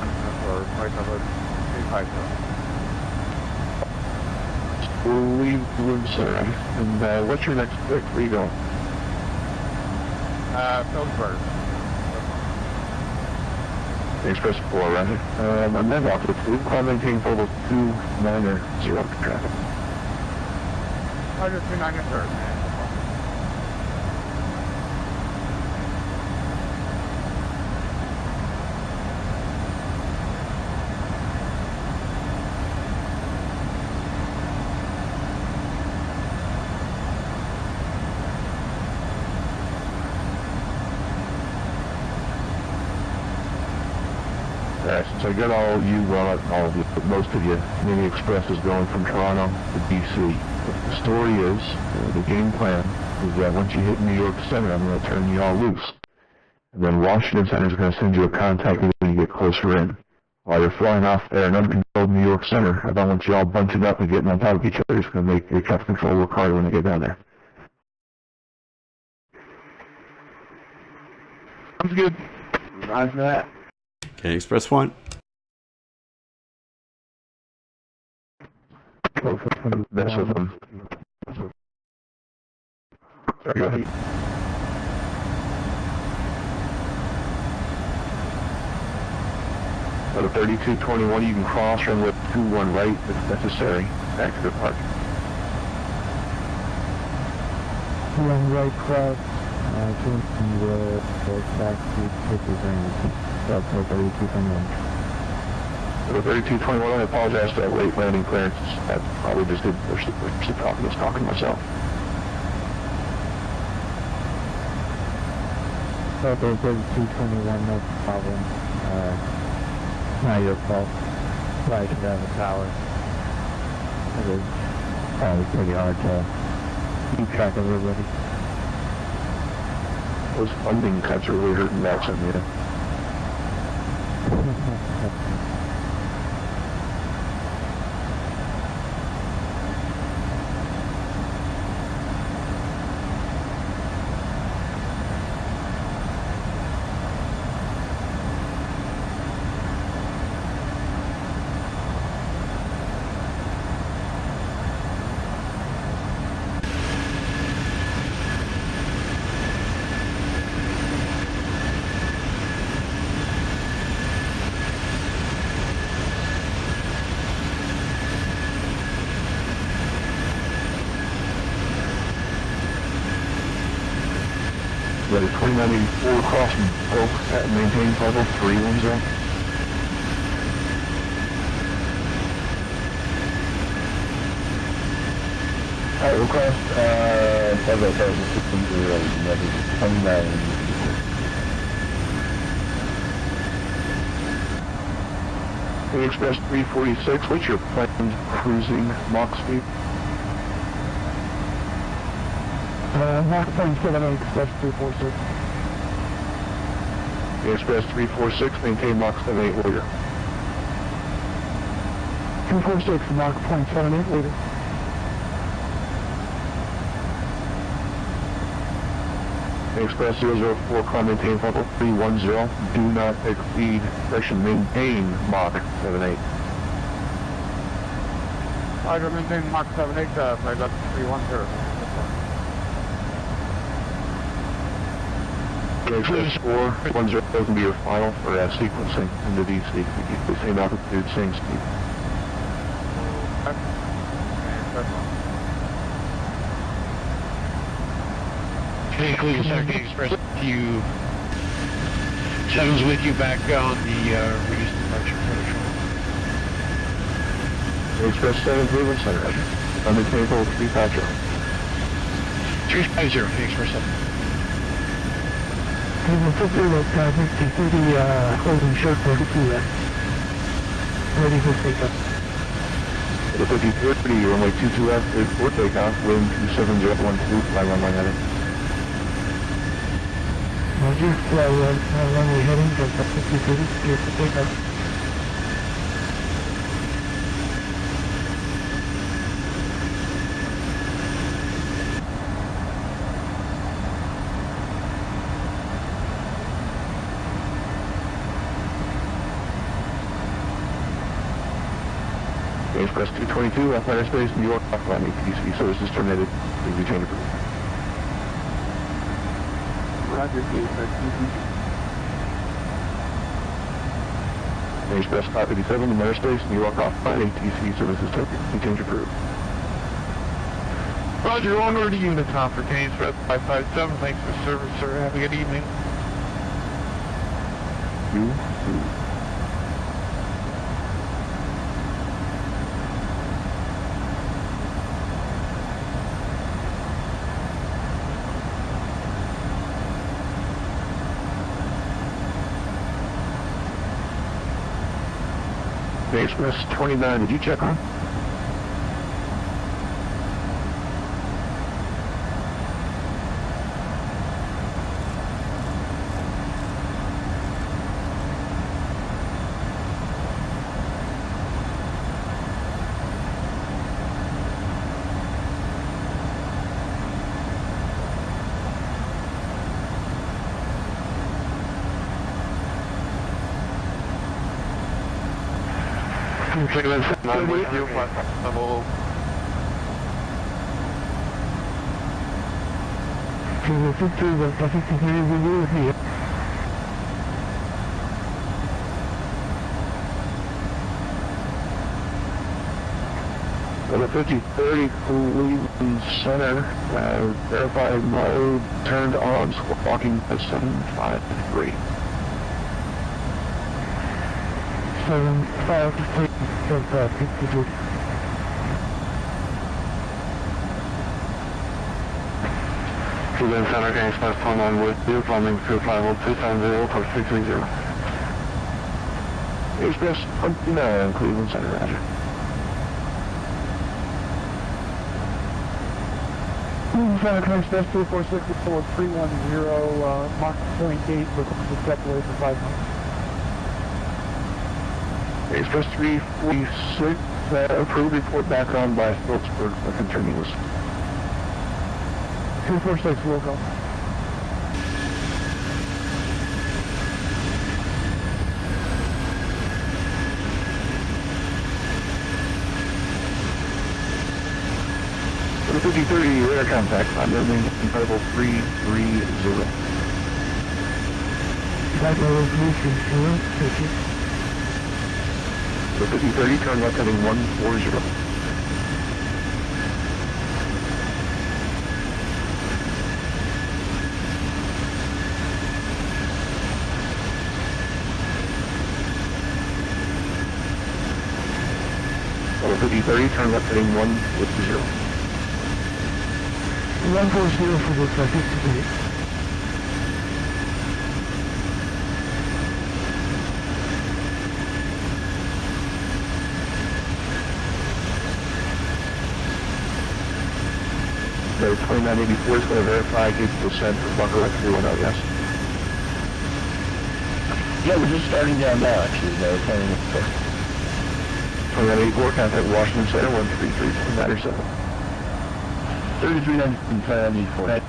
Speaker 9: for flight level 350.
Speaker 4: We'll leave Cleveland Center. And what's your next pick? Where are you going?
Speaker 9: Phillipsburg.
Speaker 4: Express 4, right? And then off the 2, climb maintain total 290 traffic.
Speaker 9: Roger, 293rd, man.
Speaker 4: Since I got all you, well, not all of you, but most of you, Canadian Express is going from Toronto to BC. The story is, the game plan is that once you hit New York Center, I'm going to turn you all loose. And then Washington Center is going to send you a contact when you get closer in. While you're flying off there in uncontrolled New York Center, I don't want you all bunching up and getting on top of each other. It's going to make your traffic control work harder when they get down there. Sounds good.
Speaker 5: Roger that.
Speaker 1: Canadian Express 1.
Speaker 4: That's with them. Sorry, go ahead. At a 3221, you can cross runway 21 right if necessary. Back to the park.
Speaker 6: 1 right cross, changing the back to 50 range. That's 3221.
Speaker 4: At a 3221, I apologize for that late landing clearance. I probably just did push the talk and was talking to myself.
Speaker 6: Okay, 3221, no problem. Not your fault. Probably should have a tower. It is probably pretty hard to keep track of everybody.
Speaker 4: Those funding cuts are really hurting VATSIM, yeah. That is 2984 crossing Oak at maintain level 310.
Speaker 8: Alright, we'll cross 5,600, that is 29.
Speaker 4: Express 346, what's your planned cruising Mach speed?
Speaker 6: Mach 0.78, Express 346.
Speaker 4: Express 346, maintain Mach 78 later.
Speaker 6: 246, Mach 0.78 later.
Speaker 4: Express 004, climb maintain level 310, do not exceed, correction, maintain Mach 78.
Speaker 9: Roger, maintain Mach 78, flight level 310.
Speaker 4: Express 410 can be your final for sequencing into DC. You keep the same altitude, same speed.
Speaker 7: Canadian Express Q 7's with you back on the reduced departure protocol.
Speaker 4: Express 7 Cleveland Center, Roger. On the table 3 Patrick.
Speaker 7: 350, Express 7.
Speaker 6: Cleveland 50, P3D, holding short for the QS. Ready for takeoff.
Speaker 4: At the 5030, runway 22 left, cleared for takeoff, wind 27012, fly runway heading.
Speaker 6: Roger, fly runway heading, Delta 5030, clear for takeoff.
Speaker 4: Express 222, left line airspace, New York, offline ATC services terminated. Please return to approved.
Speaker 5: Roger, Express 222.
Speaker 4: Express 557, left airspace, New York, offline ATC services terminated. Please change approved.
Speaker 9: Roger, onward to Unicom for Canadian Express 557. Thanks for service, sir. Have a good evening.
Speaker 4: You. Express 29, did you check on?
Speaker 9: Not with you, but level
Speaker 4: The 5030 Cleveland Center, verified mode turned on, squawking at 753. 753, Cleveland Center, Canadian Xpress Boeing with you, climbing 250 for 630. Express 29, Cleveland Center, roger.
Speaker 11: Center, Express 246 forward 310, Mach 0.8, with the step away for 5 miles.
Speaker 4: Express 346, approved report back on by Phillipsburg for continuous.
Speaker 11: 246, will go.
Speaker 4: The 5030 radar contact, I'm moving incredible 330. The 5030, turn left heading 140. The 5030, turn left heading 150.
Speaker 11: 140 for the 50 today.
Speaker 4: So 2984 is going to verify gauge descent for bunker left 310, yes?
Speaker 8: Yeah, we're just starting down now, actually. They're playing it first.
Speaker 4: 2984, contact Washington Center, 133.97.
Speaker 8: 3394.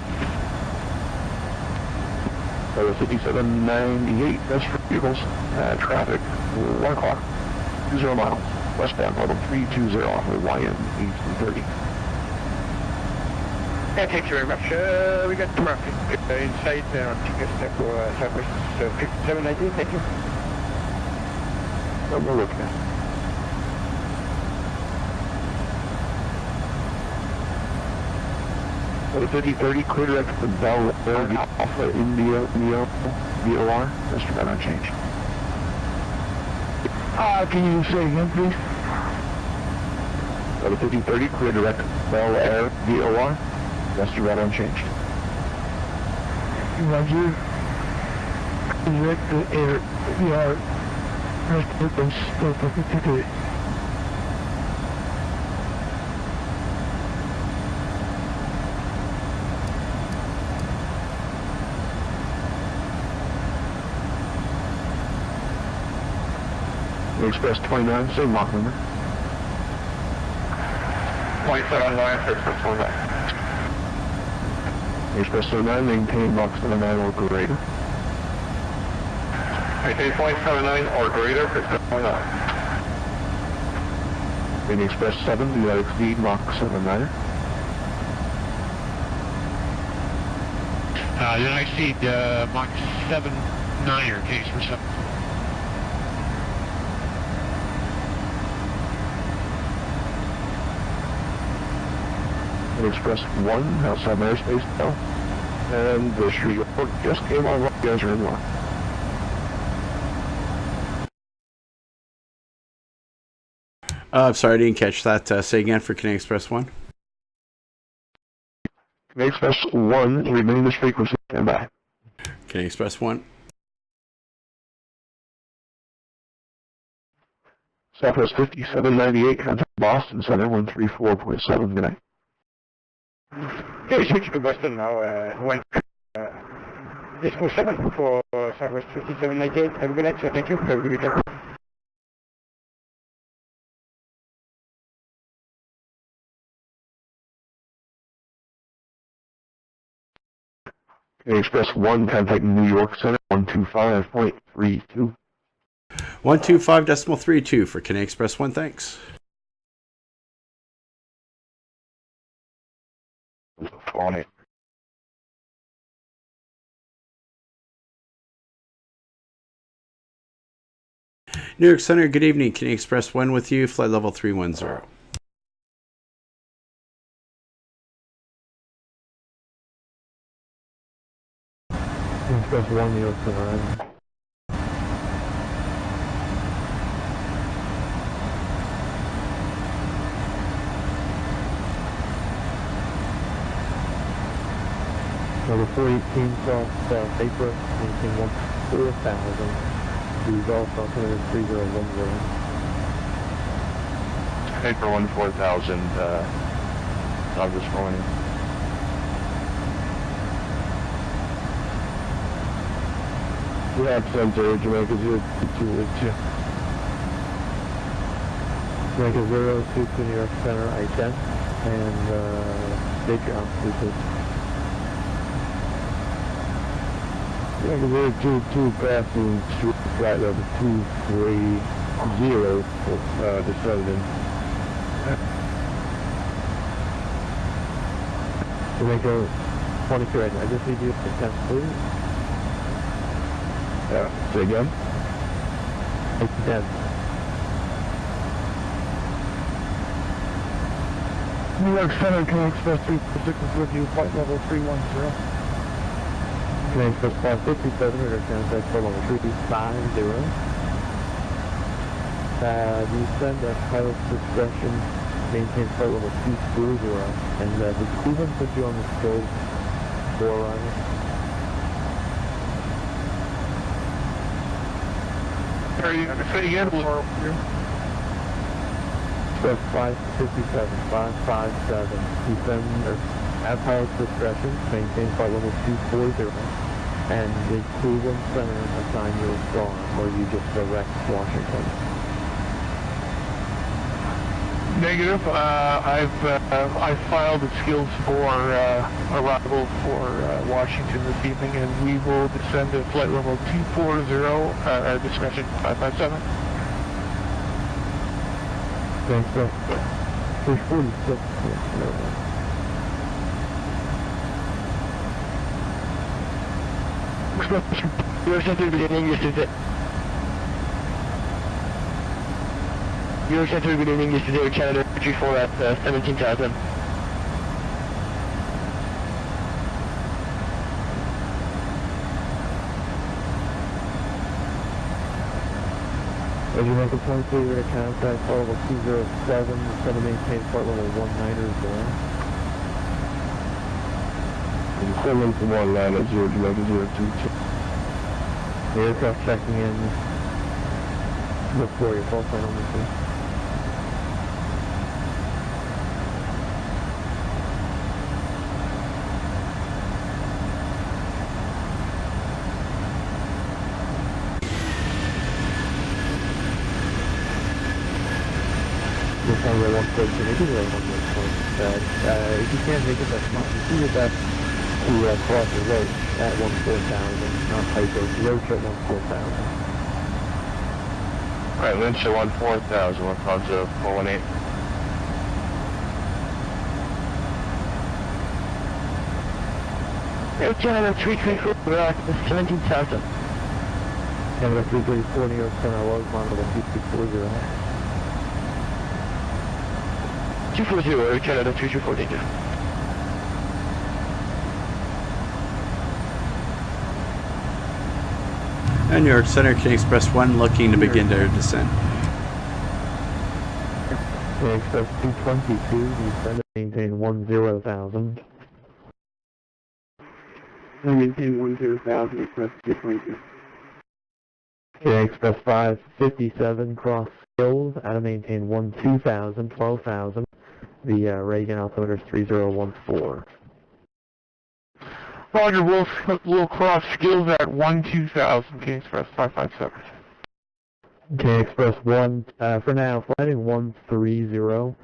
Speaker 4: 5798, that's for vehicles. Traffic, 1 o'clock, 20 miles. Westbound, level 320 off of YN 1830.
Speaker 2: Yeah, thank you very much. We got traffic inside on ticket step Southwest 5719, thank you.
Speaker 4: I'm going to look at. The 5030, clear direct to Bell Air, Alpha India Neo, VOR, Mr. That unchanged.
Speaker 11: Can you say again, please?
Speaker 4: The 5030, clear direct Bell Air, VOR, Mr. That unchanged.
Speaker 11: Roger. Direct the air, VR, rest of the 5030.
Speaker 4: Express 29, same Mach number.
Speaker 9: 0.79 for Express 29.
Speaker 4: Express 29, maintain Mach 79 or greater.
Speaker 9: Maintain 0.79 or greater for Express 29.
Speaker 4: In Express 7, do not exceed Mach 79er.
Speaker 7: Then I see Mach 79er, case for 7.
Speaker 4: Express 1 outside my airspace now, and the street report just came on. You guys are in line.
Speaker 1: Sorry, I didn't catch that. Say again for Canadian Express 1.
Speaker 4: Canadian Express 1, remain this frequency, stand by.
Speaker 1: Canadian Express 1.
Speaker 4: Southwest 5798, contact Boston Center, 134.7, good night.
Speaker 2: Okay, switch to Boston now, Disco 7 for Southwest 5798. Have a good night, sir. Thank you. Have a good weekend.
Speaker 4: Express 1, contact New York Center, 125.32.
Speaker 1: 125.32 for Canadian Express 1, thanks.
Speaker 4: On it.
Speaker 1: New York Center, good evening. Canadian Xpress 1 with you, flight level 310.
Speaker 6: Express 1, New York Center. Number 418 cross April, maintain 4,000. Resolve Falcon 3010.
Speaker 4: Paper 14000, of this morning. Yeah, Center, Jamaica 0282.
Speaker 6: Jamaica 022 to New York Center, I-10, and state your altitude.
Speaker 4: Jamaica 022 passing through flight level 230, descending.
Speaker 6: Jamaica 22 right now. I just need you to attempt, please.
Speaker 4: Yeah, say again?
Speaker 6: 8-10.
Speaker 11: New York Center, Canadian Express 346 is with you, flight level 310.
Speaker 6: Canadian Express 557, we're going to contact flight level 350. Descend at pilot's discretion, maintain flight level 240, and did Cleveland put you on the scope for arrival?
Speaker 4: Are you going to say again?
Speaker 6: Express 557, 557, descend at pilot's discretion, maintain flight level 240, and did Cleveland Center assign you a star, or you just direct Washington?
Speaker 4: Negative. I've filed the skills for arrival for Washington this evening, and we will descend to flight level 240, discretion 557.
Speaker 6: Thanks, sir. 346.
Speaker 2: Your center beginning, this is it. Your center beginning, this is Air Canada 34 at 17,000.
Speaker 6: As you make a point to your contact flight level 207, instead of maintain flight level 19
Speaker 4: Equivalent to 1 line at 0 Jamaica 022.
Speaker 6: The aircraft checking in before your full final mission. We'll find the 142, maybe the 142. If you can't make it, that's fine. You do your best to cross the road at 14,000, not hyper, roach at 14,000.
Speaker 4: Alright, Lynch at 14,000, we're on to 418.
Speaker 2: Air Canada 334, we're at 17,000.
Speaker 6: Canada 334, New York Center, log monitor 2240.
Speaker 2: 240, Air Canada 334, danger.
Speaker 1: And New York Center, Canadian Express 1 looking to begin their descent.
Speaker 6: Canadian Express 222, descend to maintain 10,000.
Speaker 5: Maintain 10,000, Express 222.
Speaker 6: Canadian Express 557, cross Skills, out of maintain 12,000, 12,000. The Reagan altimeter is 3014.
Speaker 4: Roger, we'll cross skills at 12,000, Canadian Express 557.
Speaker 6: Canadian Express 1, for now, flighting 130,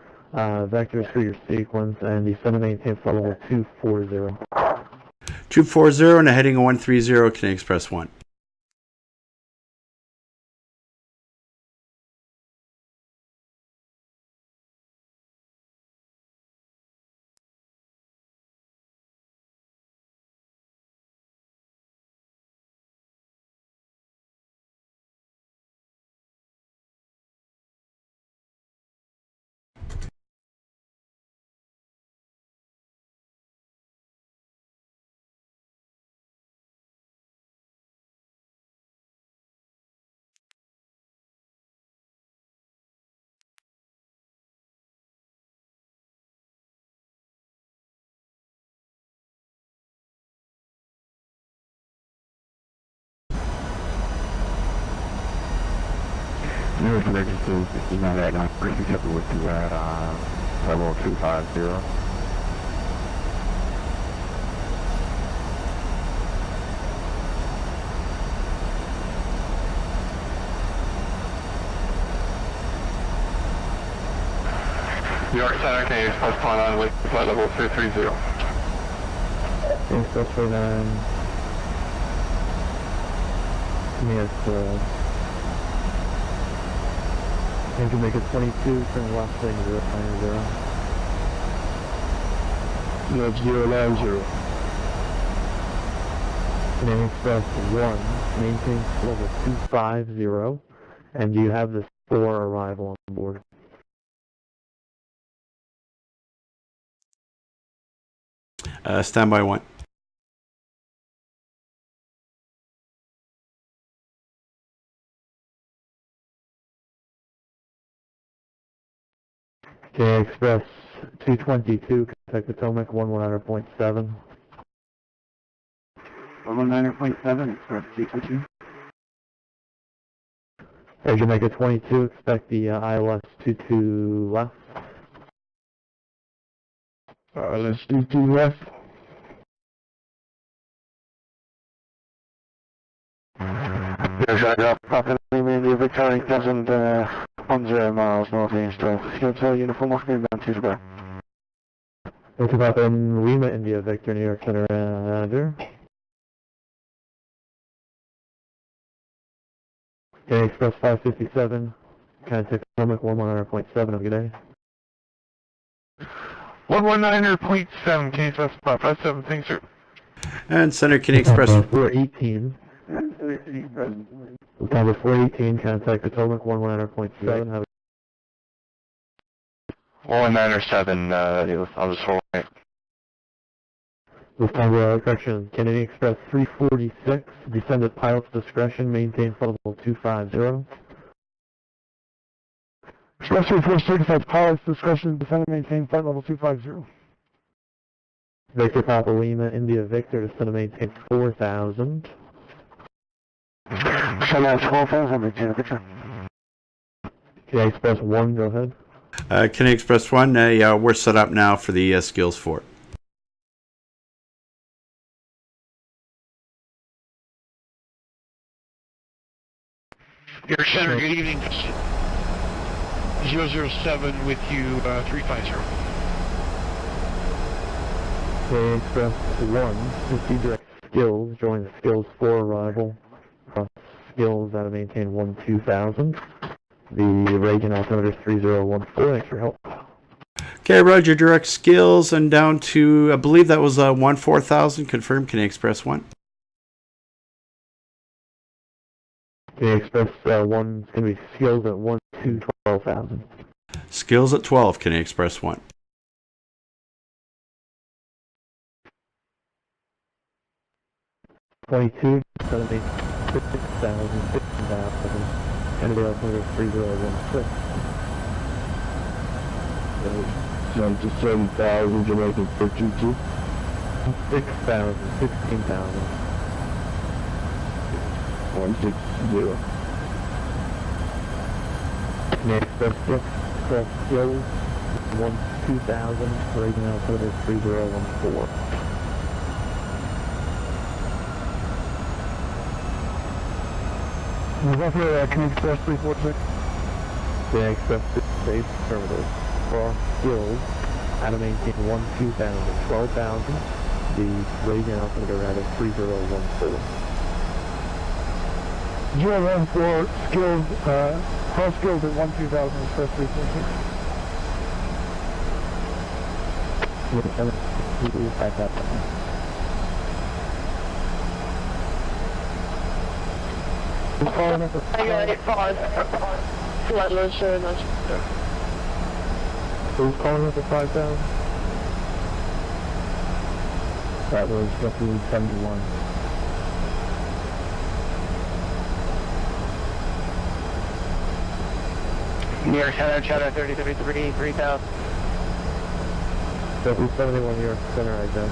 Speaker 6: vectors for your sequence, and descend to maintain flight level 240.
Speaker 1: 240 and a heading of 130, Canadian Express 1.
Speaker 6: Nearest register is not at 9 Christmas Shepherd with you at level 250.
Speaker 4: New York Center, Canadian Xpress Fly on way flight level 230.
Speaker 6: Express 49. Yes, and to make it 22, turn left thing 090.
Speaker 4: No, 090.
Speaker 6: Canadian Express 1, maintain level 250, and do you have the 4 arrival on board?
Speaker 1: Standby 1.
Speaker 6: Canadian Express 222, contact Potomac 119.7.
Speaker 5: 119.7, Express 222.
Speaker 6: As you make it 22, expect the ILS 22 left.
Speaker 4: Let's do 2 left.
Speaker 2: There's a property mainly Victoria 1010 miles northeast of Hotel Uniform Walking down to the back.
Speaker 6: It's about in Lima, India, Victor, New York Center, Roger. Canadian Express 557, contact Potomac 119.7, have a good day.
Speaker 4: 119.7, Canadian Express 557, thanks sir.
Speaker 1: And Center Canadian Express.
Speaker 6: 418. Number 418, contact Potomac 119.7, have a
Speaker 2: 197, I'll just hold it.
Speaker 6: Lufthansa, correction, Canadian Express 346, descend at pilot's discretion, maintain flight level 250.
Speaker 11: Express 346 at pilot's discretion, descend and maintain flight level 250.
Speaker 6: Victor Papa Lima, India Victor, descend and maintain 4,000.
Speaker 2: Send out 12,000, maintain Victor.
Speaker 6: Canadian Express 1, go ahead.
Speaker 1: Canadian Express 1, yeah, we're set up now for the Skills 4.
Speaker 7: Air Center, good evening. 007 with you, 350.
Speaker 6: Canadian Express 1, proceed direct Skills, join the Skills 4 arrival. Cross Skills out of maintain 12,000. The Reagan altimeter 3014, thanks for your help.
Speaker 1: Okay, roger, direct Skills and down to, I believe that was 14,000, confirmed, Canadian Express 1.
Speaker 6: Canadian Express 1 is going to be Skills at 12,000.
Speaker 1: Skills at 12, Canadian Express 1.
Speaker 6: $22, 6,000, 15,000. Canada altimeter 3016.
Speaker 8: Jump to 7,000, Jamaican 422.
Speaker 6: 6,000, 16,000.
Speaker 8: 160.
Speaker 6: Canadian Express 6, cross Skills, 2,000, Reagan altimeter 3014.
Speaker 11: Canadian Express 346.
Speaker 6: Canadian Express 6, safe, affirmative. Cross Skills, out of maintain 12,000, 12,000. The Reagan altimeter out of 3014.
Speaker 11: 014 Skills, cross Skills at 12,000, Express 346.
Speaker 3: I got it, 5. Flight load, sir, nice.
Speaker 6: Who's calling up at 5,000? That was roughly 71.
Speaker 2: New York Center, Chatter 3033, 3,000.
Speaker 6: Roughly 71 New York Center, I guess.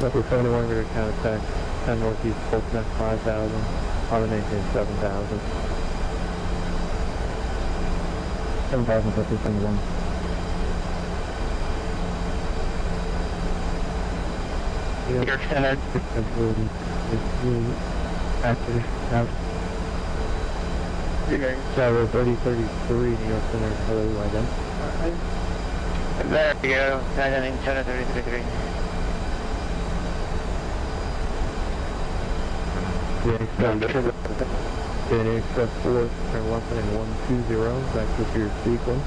Speaker 6: Number 71, we're contact 10 Northeast, Boltnet 5000, on the maintain 7000. 7000, 71.
Speaker 2: Your center.
Speaker 6: Active, out. Tower 3033, New York Center, hello, again.
Speaker 2: There we go. Center 3033.
Speaker 6: Canadian Xpress 4, turn left in 120, back to your sequence.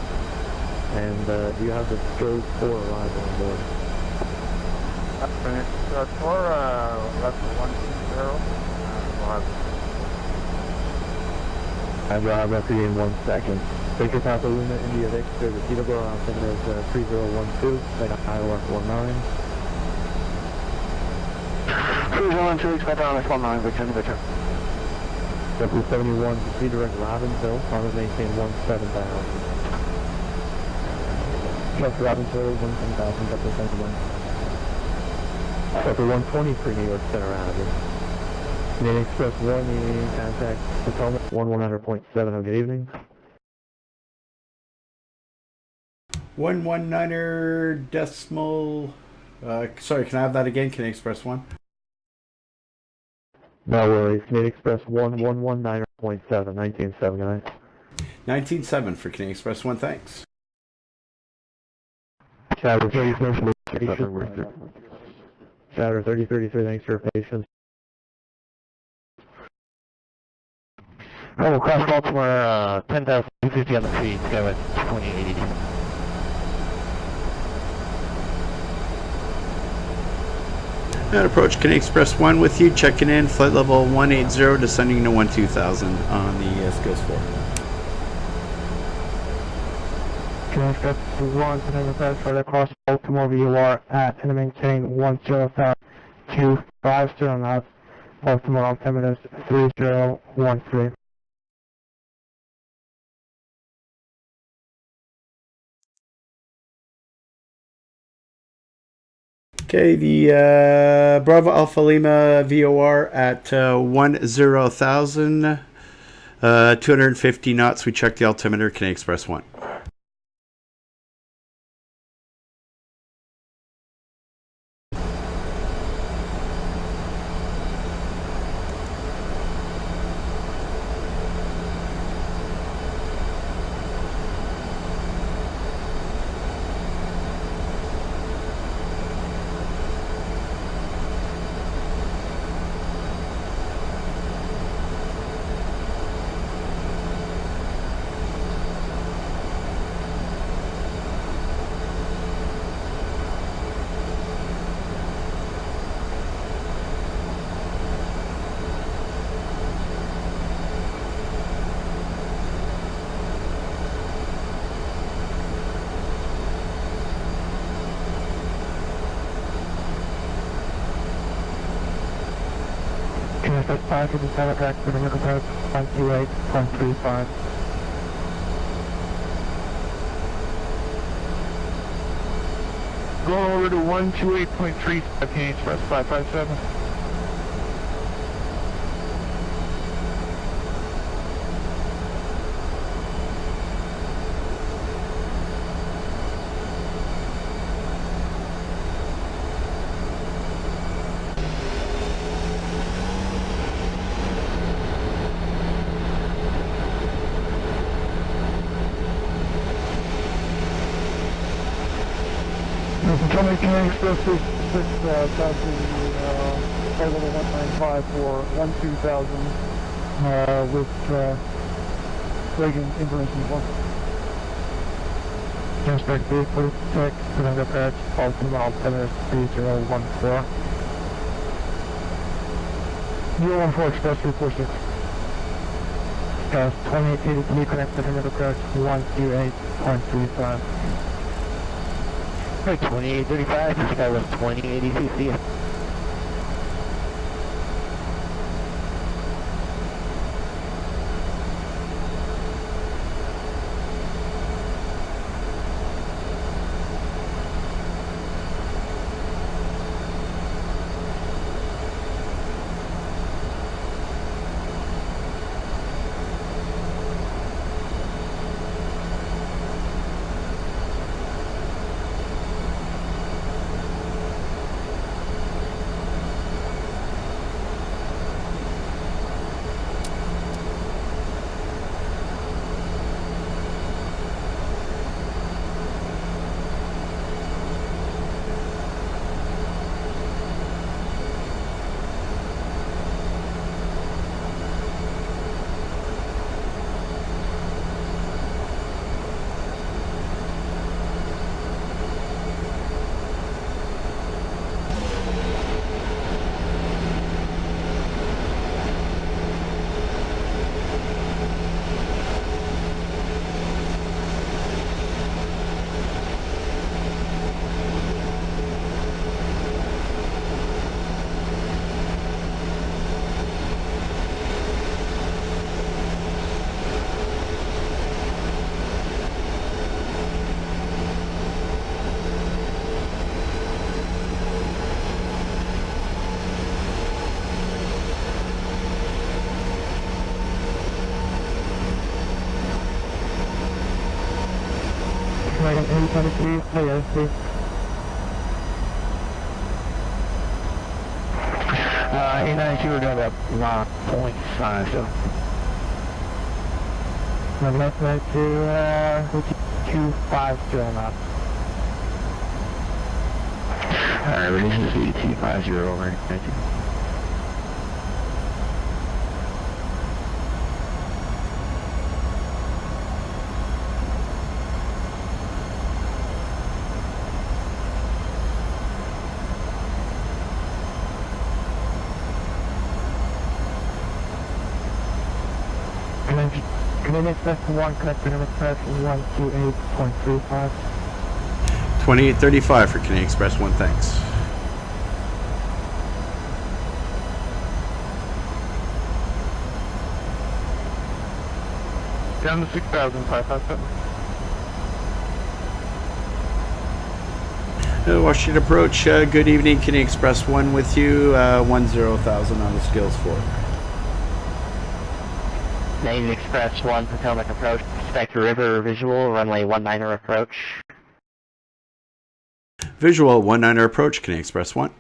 Speaker 6: And you have the stroke 4 arrival on board.
Speaker 9: Stroke 4, left 120. We'll have...
Speaker 6: I'll have after you in 1 second. Victor Papa Luna, India Victor, the Peterborough altimeter is 3012, like Iowa 19.
Speaker 2: 3012, expect on 19, Victor, Victor.
Speaker 6: Double 71, redirect Robbinsville, on the maintain 17,000. Plus Robbinsville, 17,000, double 71. Double 123, New York Center Avenue. Canadian Express 1, needing contact Potomac 119.7, have a good evening.
Speaker 1: 119er decimal. Sorry, can I have that again? Canadian Express 1?
Speaker 6: No worries. Canadian Express 1119.7, 1979.
Speaker 1: 19.7 for Canadian Express 1, thanks.
Speaker 6: Chatter 3033, Chatter 3033, thanks for your patience.
Speaker 2: Oh, cross Baltimore, 10,250 on the feet, go with 2080.
Speaker 1: And approach Canadian Express 1 with you, checking in, flight level 180, descending to 12,000 on the Skills 4.
Speaker 11: Canadian Express 1, Canadian Express for the cross Baltimore VOR at and maintain 10525, still on that. Baltimore altimeter 3013.
Speaker 1: Okay, the Bravo Alpha Lima VOR at 10,000, 250 knots. We checked the altimeter, Canadian Express 1.
Speaker 11: Express 5 to the Democrat for the Middle Coast 128.35.
Speaker 4: Go over to 128.35, Canadian Express 557.
Speaker 11: Canadian Express 6, down to flight level 195 for 12,000 with Reagan information 1. Inspect vehicle check, Canada Patch, Baltimore altimeter 3014. 014 Express 346. 2883 connected to Middle Crouch 128.35.
Speaker 2: 2835, this guy was 2080 CC.
Speaker 11: Tennessee, KDCA.
Speaker 2: A92, we're doing about 0.5, so.
Speaker 11: Left right to 250 knots.
Speaker 2: Alright, we're using speed 250 over. Thank you.
Speaker 11: Canadian Xpress 1, connecting Express 128.35.
Speaker 1: 2835 for Canadian Express 1, thanks.
Speaker 4: Down to 6,557.
Speaker 1: Washington approach, good evening, Canadian Express 1 with you, 10,000 on the skills 4.
Speaker 2: Canadian Express 1, Potomac approach, expect river visual, runway 19er approach.
Speaker 1: Visual 19er approach, Canadian Express 1.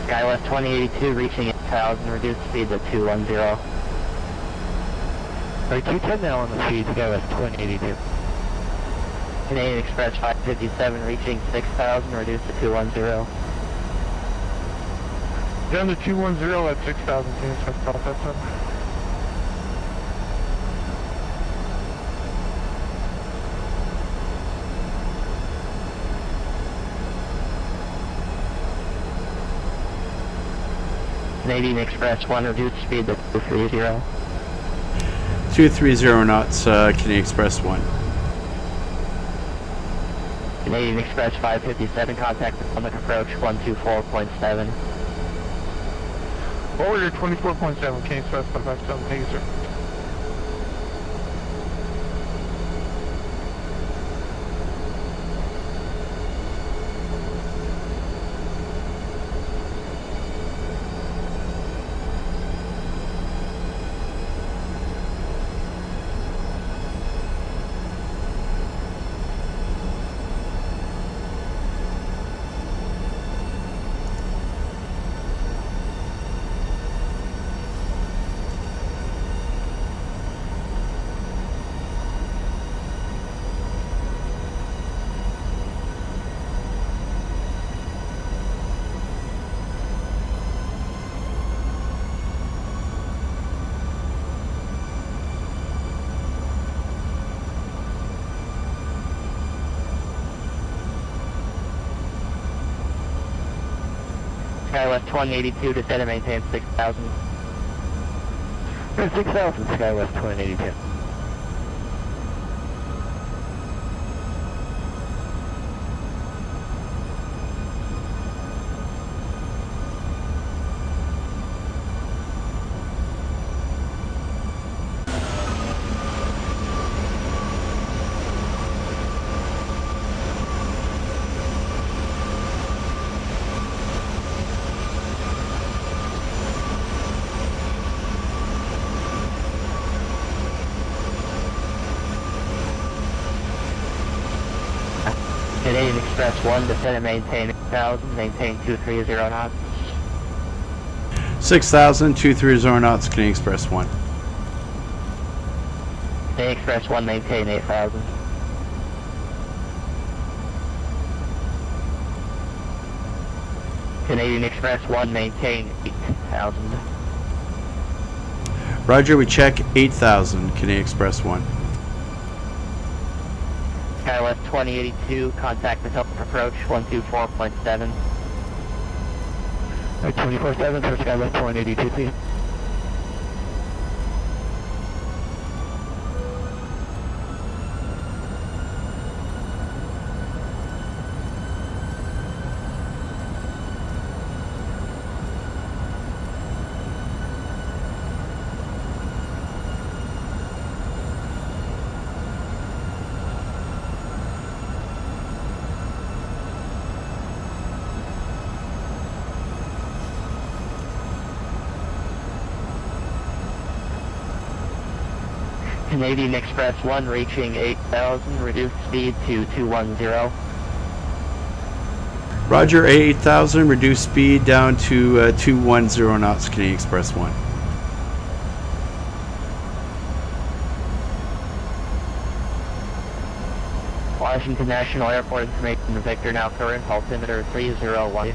Speaker 2: SkyWest 2082 reaching 8,000, reduced speed to 210.
Speaker 6: Alright, 210 now on the speed, SkyWest 2082.
Speaker 2: Canadian Express 557 reaching 6,000, reduced to 210.
Speaker 4: Down to 210 at 6,000, Canadian Express process.
Speaker 2: Canadian Express 1, reduced speed to 230.
Speaker 1: 230 knots, Canadian Express 1.
Speaker 2: Canadian Express 557, contact Potomac approach 124.7.
Speaker 4: Order 24.7, Canadian Express 557, thank you, sir.
Speaker 2: SkyWest 2082, descend and maintain 6,000.
Speaker 6: 6,000, SkyWest 2082.
Speaker 2: Canadian Express 1, descend and maintain 8,000, maintain 230 knots.
Speaker 1: 6,000, 230 knots, Canadian Express 1.
Speaker 2: Canadian Express 1, maintain 8,000. Canadian Express 1, maintain 8,000.
Speaker 1: Roger, we check 8,000, Canadian Express 1.
Speaker 2: SkyWest 2082, contact Potomac approach 124.7.
Speaker 6: 24/7 for SkyWest 2082, please.
Speaker 2: Canadian Xpress 1 reaching 8,000, reduced speed to 210.
Speaker 1: Roger, A8000, reduced speed down to 210 knots, Canadian Express 1.
Speaker 2: Washington National Airport information, Victor now current, altimeter 301.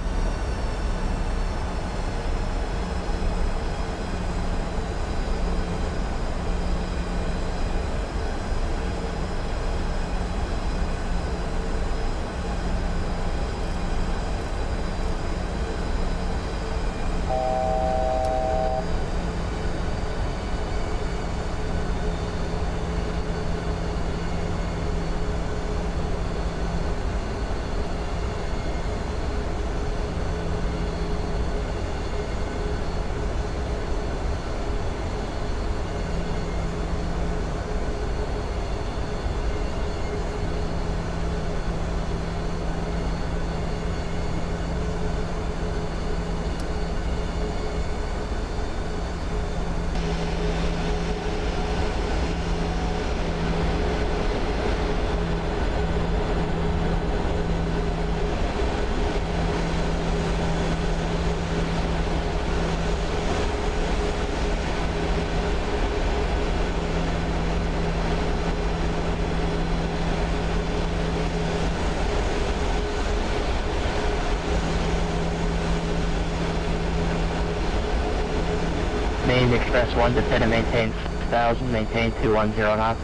Speaker 2: Canadian Express 1 descend and maintain 6,000, maintain 210 knots.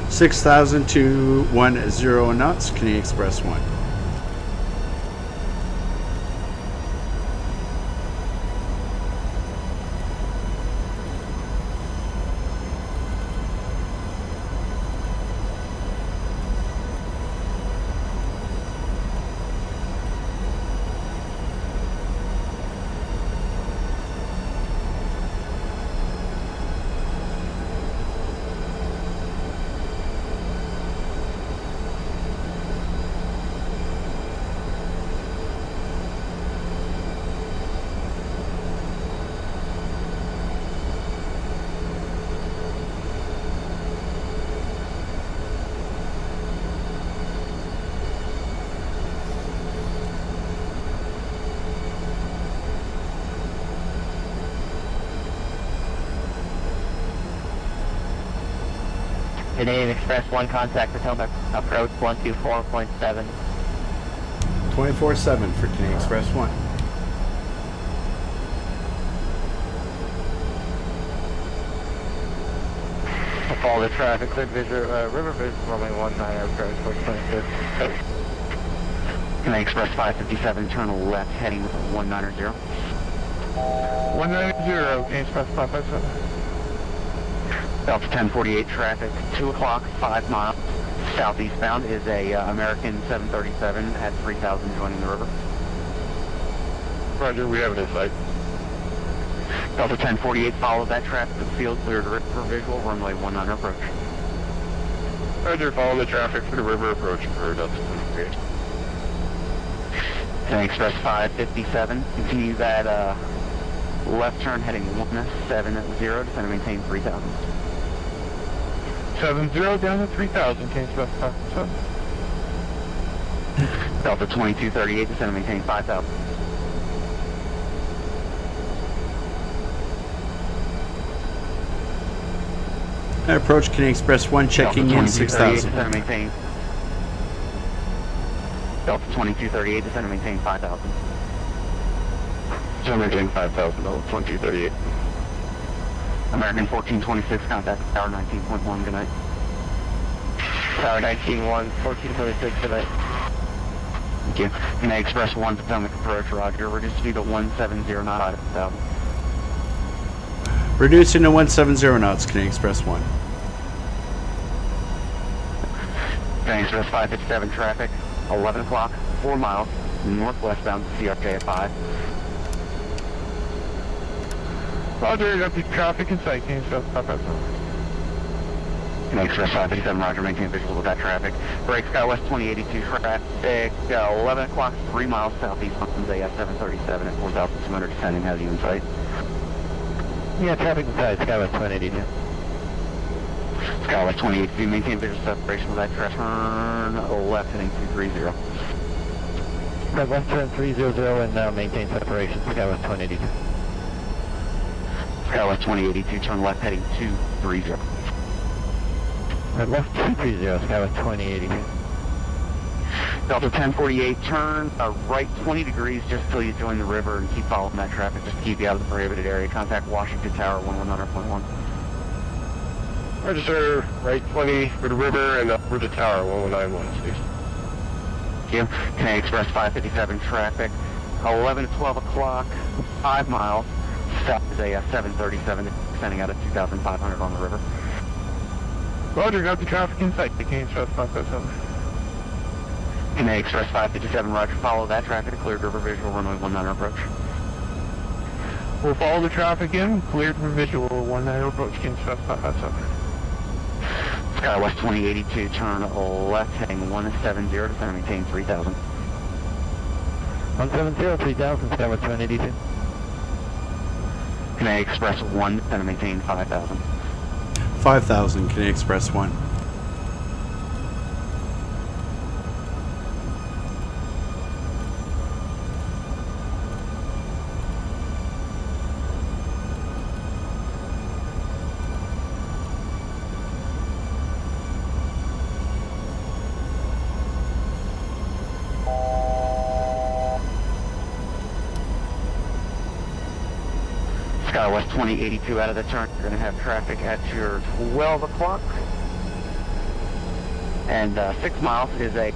Speaker 1: 6,000 to 10 knots, Canadian Express 1.
Speaker 2: Canadian Express 1 contact Potomac, approach 124.7.
Speaker 1: 24/7 for Canadian Express 1.
Speaker 2: Follow the traffic, clear visual, river vision, runway 19, approach 426. Canadian Express 557, turn left, heading 190.
Speaker 4: 190, Canadian Express 557.
Speaker 2: Delta 1048 traffic, 2 o'clock, 5 miles. Southeastbound is a American 737 at 3,000 joining the river.
Speaker 4: Roger, we have it in sight.
Speaker 2: Delta 1048 followed that traffic to the field, cleared river visual, runway 19 approach.
Speaker 4: Roger, follow the traffic for the river approach for Delta 1048.
Speaker 2: Canadian Express 557, continue that left turn heading 170, descend and maintain 3,000.
Speaker 4: 70 down to 3,000, Canadian Express 557.
Speaker 2: Delta 2238, descend and maintain 5,000.
Speaker 1: Approach Canadian Express 1, checking in 6,000.
Speaker 2: Descend and maintain. Delta 2238, descend and maintain 5,000.
Speaker 4: So maintain 5,000, Delta 2238.
Speaker 2: American 1426, contact tower 19.1, good night. Tower 19.1, 1426, good night. Thank you. Canadian Express 1, Potomac approach, roger. Reduce speed to 170 knots, 5,000.
Speaker 1: Reducing to 170 knots, Canadian Express 1.
Speaker 2: Canadian Express 557 traffic, 11 o'clock, 4 miles, northwestbound CRJ-5.
Speaker 4: Roger, you got the traffic in sight, Canadian Express 557.
Speaker 2: Canadian Express 557, roger, maintain visual with that traffic. Break SkyWest 2082 traffic, 11 o'clock, 3 miles southeast on AF 737 at 4,200 descending, has you in sight.
Speaker 6: Yeah, traffic inside, SkyWest 182.
Speaker 5: Skywest 28, maintain visual separation with that traffic. Turn left heading 230.
Speaker 6: Right, left turn 300 and maintain separation, Skywest 2082.
Speaker 5: Skywest 2082, turn left heading 230.
Speaker 6: Right, left 230, Skywest 2082.
Speaker 5: Delta 1048, turn right 20 degrees just till you join the river and keep following that traffic just to keep you out of the prohibited area. Contact Washington Tower 119.1.
Speaker 9: Register right 20 for the river and over the tower 1191, please.
Speaker 5: Thank you. Canadian Express 557 traffic, 11 to 12 o'clock, 5 miles. South is a 737 descending out of 2,500 on the river.
Speaker 4: Roger, got the traffic in sight. Canadian Express 557.
Speaker 5: Canadian Express 557, roger, follow that traffic, cleared river visual, runway 19 approach.
Speaker 4: We'll follow the traffic in, cleared for visual, 19 approach, Canadian Express 557.
Speaker 5: Skywest 2082, turn left heading 170, descend maintain 3000.
Speaker 6: 170, 3000, Skywest 2082.
Speaker 5: Canadian Express 1, descend maintain 5000.
Speaker 1: 5,000, Canadian Express 1.
Speaker 5: Skywest 2082 out of the turn. You're going to have traffic at your 12 o'clock. And 6 miles is a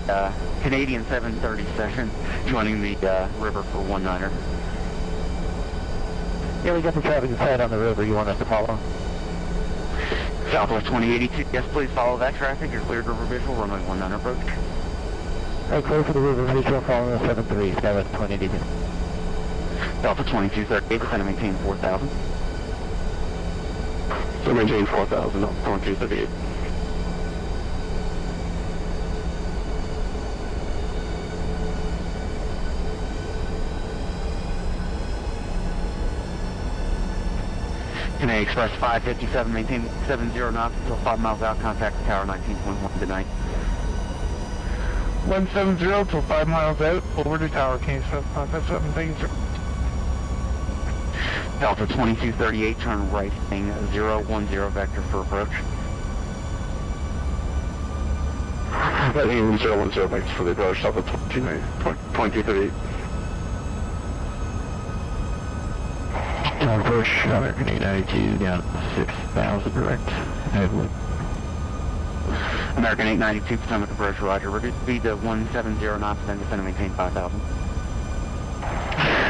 Speaker 5: Canadian 737 joining the river for 19er.
Speaker 6: Yeah, we got the traffic inside on the river. You want us to follow?
Speaker 5: Southwest 2082, yes, please follow that traffic. You're cleared river visual, runway 19 approach.
Speaker 6: Right, clear for the river visual following the 73, Skywest 2082.
Speaker 5: Delta 2238, descend and maintain 4000.
Speaker 9: So maintain 4,000 on 2238.
Speaker 5: Canadian Express 557, maintain 70 knots until 5 miles out. Contact the tower 19.1 tonight.
Speaker 4: 170 till 5 miles out, over the tower, Canadian Express 557, thank you, sir.
Speaker 5: Delta 2238, turn right, heading 010 vector for approach.
Speaker 9: Heading 010 vector for the approach, Delta 2238.
Speaker 6: Approach, American 892, down 6,000, direct.
Speaker 5: American 892, Potomac approach, roger. Reduce speed to 170 knots, then descend and maintain 5,000.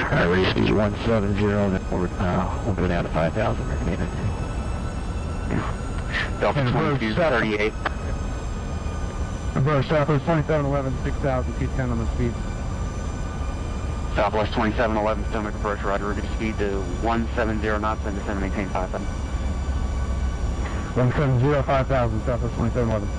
Speaker 6: Alright, reduce speed 170, then we'll go down to 5,000, American 892.
Speaker 5: Delta 2238.
Speaker 11: Approach Southwest 2711, 6,000, 210 on the speed.
Speaker 5: Southwest 2711, Potomac approach, roger. Reduce speed to 170 knots, then descend and maintain 5,000.
Speaker 11: 170, 5,000, Southwest 2711.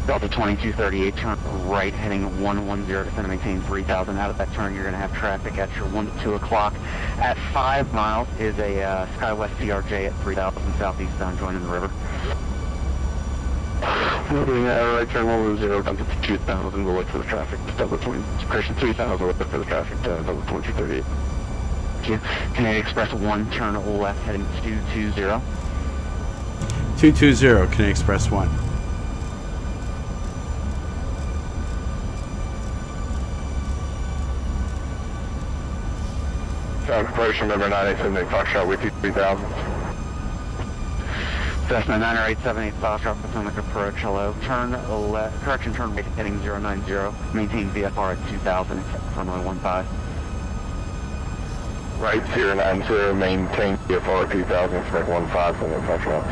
Speaker 5: Delta 2238, turn right, heading 110, descend and maintain 3000. Out of that turn, you're going to have traffic at your 1 to 2 o'clock. At 5 miles is a SkyWest CRJ at 3000 southeast bound, joining the river.
Speaker 9: Moving right turn 110 down to 2000, we'll look for the traffic. Delta 3000, we'll look for the traffic to Delta 2238.
Speaker 5: Canadian Express 1, turn left, heading 220.
Speaker 1: 220, Canadian Express 1.
Speaker 9: Approach number 987 Foxtrot with you 3000.
Speaker 5: Cessna 90878 Foxtrot Potomac approach, hello. Turn left, correction, turn right, heading 090. Maintain VFR at 2000, runway 15.
Speaker 9: Right 090, maintain VFR 2000, expect 15 from the Foxtrot.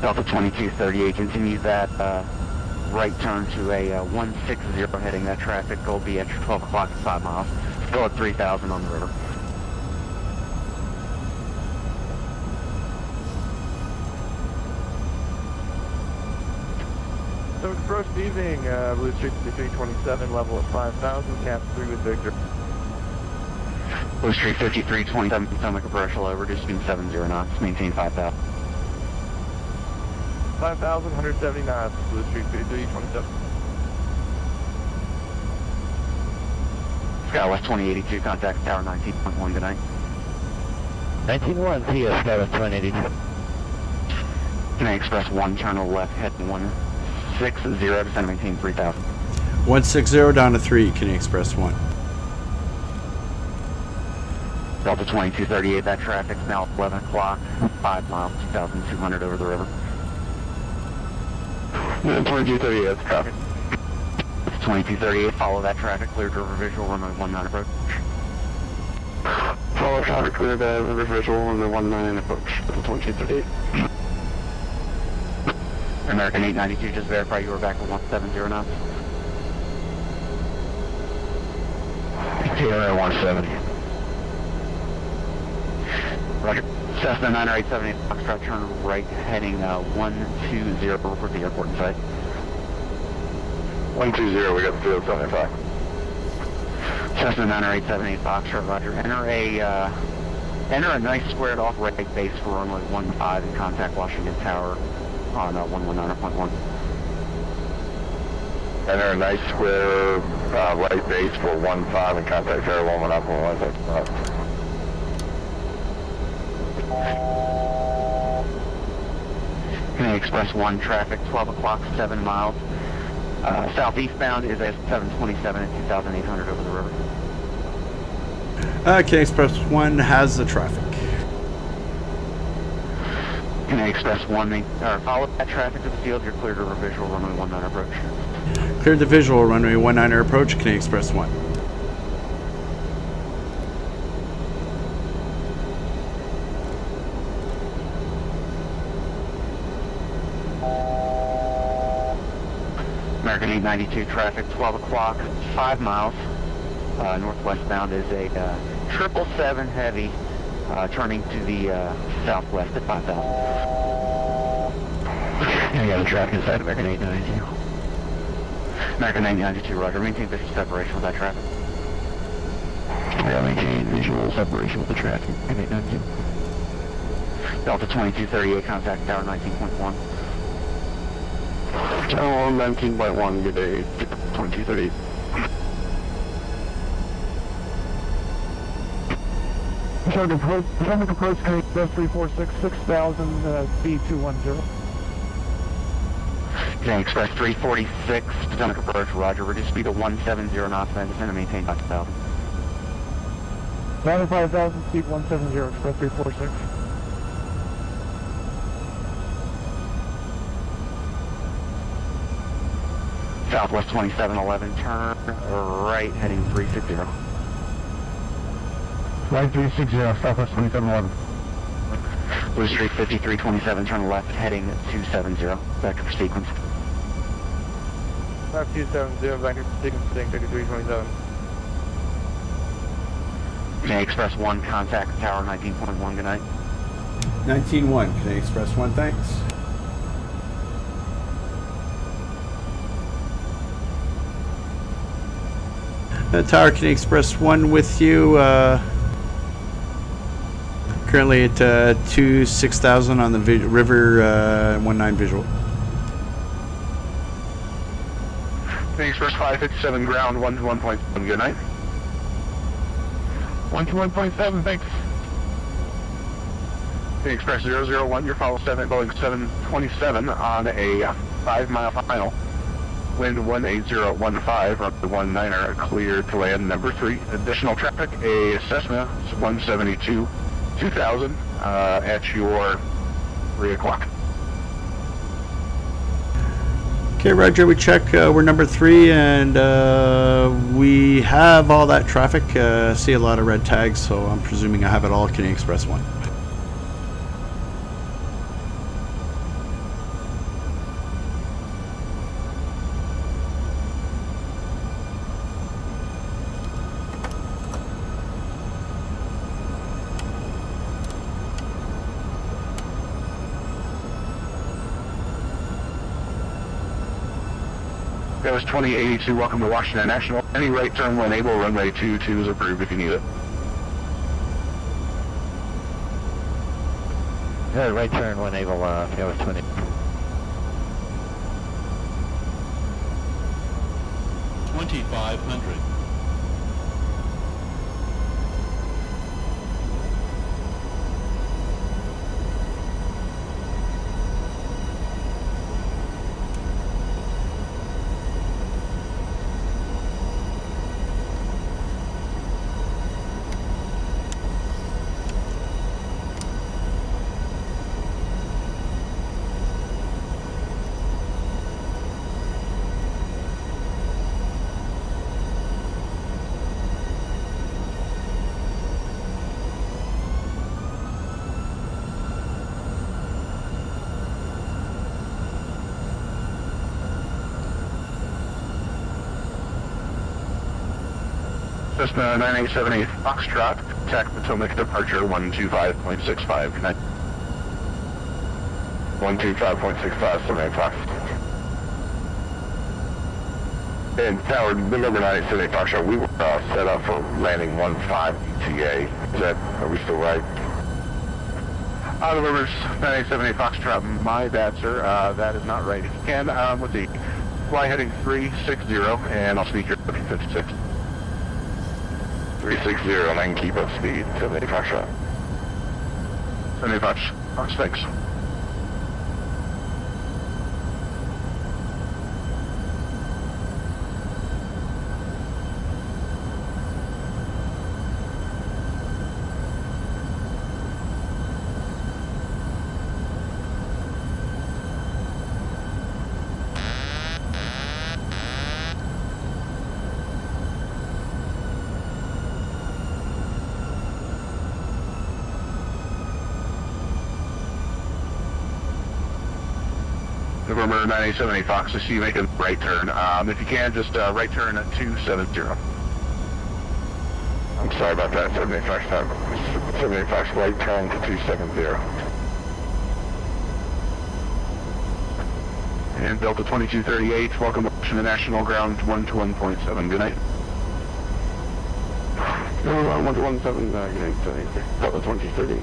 Speaker 5: Delta 2238, continue that right turn to a 160 heading that traffic. Will be at your 12 o'clock at 5 miles. Still at 3000 on the river.
Speaker 9: So approach evening, Blue Street 5327, level at 5,000, cap 3 with Victor.
Speaker 5: Blue Street 5327, Potomac approach, hello. Reduce speed 70 knots, maintain 5,000.
Speaker 4: 5,179, Blue Street 3327.
Speaker 5: Skywest 2082, contact Tower 19.1, good night.
Speaker 6: 19-1, see you, Skywest 182.
Speaker 5: Canadian Express 1, turn to the left, head 160, descend maintain 3000.
Speaker 1: 160 down to 3, Canadian Express 1.
Speaker 5: Delta 2238, that traffic's now 11 o'clock, 5 miles, 2,200 over the river.
Speaker 9: 2238, that's traffic.
Speaker 5: 2238, follow that traffic, cleared river visual, runway 19 approach.
Speaker 9: Follow traffic cleared river visual, runway 19 approach. Delta 2238.
Speaker 5: American 892, just verify you were back at 170 knots.
Speaker 9: KRA 170.
Speaker 5: Roger. Cessna 90878, Foxtrot, turn right, heading 120, report the airport in sight.
Speaker 9: 120, we got the field 75.
Speaker 5: Cessna 90878, Foxtrot, roger. Enter a nice squared off right base for runway 15 and contact Washington Tower on 119.1.
Speaker 9: Enter a nice square right base for 15 and contact Tower 119.1.
Speaker 5: Canadian Express 1 traffic, 12 o'clock, 7 miles. Southeastbound is at 727 and 2,800 over the river.
Speaker 1: Canadian Express 1 has the traffic.
Speaker 5: Canadian Express 1, follow that traffic to the field, you're cleared over visual, runway 19 approach.
Speaker 1: Cleared the visual, runway 19 approach, Canadian Express 1.
Speaker 5: American 892 traffic, 12 o'clock, 5 miles. Northwestbound is a 777 heavy, turning to the southwest at 5,000.
Speaker 6: Yeah, the traffic inside American 892.
Speaker 5: American 892, roger. Maintain visual separation with that traffic.
Speaker 6: Yeah, maintain visual separation with the traffic. 892.
Speaker 5: Delta 2238, contact Tower 19.1.
Speaker 9: Tower 19.1, good day, 2238.
Speaker 11: Traffic approach, Canadian Express 346, 6,000, speed 210.
Speaker 5: Canadian Express 346, Potomac approach, roger. Reduce speed to 170 knots, and descend and maintain 5,000.
Speaker 11: 95,000, speed 170, Express 346.
Speaker 5: Southwest 2711, turn right, heading 360.
Speaker 11: Right 360, Southwest 2711.
Speaker 5: Blue Street 5327, turn left, heading 270. Vector for sequence.
Speaker 4: 5270, vector for sequence, 5327.
Speaker 5: Canadian Express 1, contact Tower 19.1, good night.
Speaker 1: 19-1, Canadian Express 1, thanks. Tower Canadian Express 1 with you. Currently at 6,000 on the river 19 visual.
Speaker 9: Canadian Express 557, ground 121.1, good night.
Speaker 4: 121.7, thanks.
Speaker 9: Canadian Express 001, your follow 7, Boeing 727 on a 5-mile final. Wind 18015, runway 19er, clear to land number 3. Additional traffic, a Cessna 172, 2000 at your 3 o'clock.
Speaker 1: Okay, Roger, we check. We're number 3, and we have all that traffic. See a lot of red tags, so I'm presuming I have it all, Canadian Express 1.
Speaker 9: That was 2082, welcome to Washington National. Any right turn when able, runway 22 is approved if you need it.
Speaker 6: Yeah, right turn when able, that was 20.
Speaker 12: 2500.
Speaker 9: Cessna 9878 Foxtrot, contact Potomac departure 125.65. Good night. 125.65, 78 Fox. And Tower, the number 9878 Foxtrot, we were set up for landing 15 ETA. Are we still right? November 9878 Foxtrot, my bad, sir. That is not right. If you can, let's see. Fly heading 360, and I'll speak your 56. 360, and I can keep up speed. 78 Foxtrot. 78 Fox, thanks. November 9878 Fox, I see you making a right turn. If you can, just right turn at 270. I'm sorry about that, 78 Fox, 78 Fox, right turn to 270. And Delta 2238, welcome to the National Ground 121.7, good night. 117, good night, Delta 2238.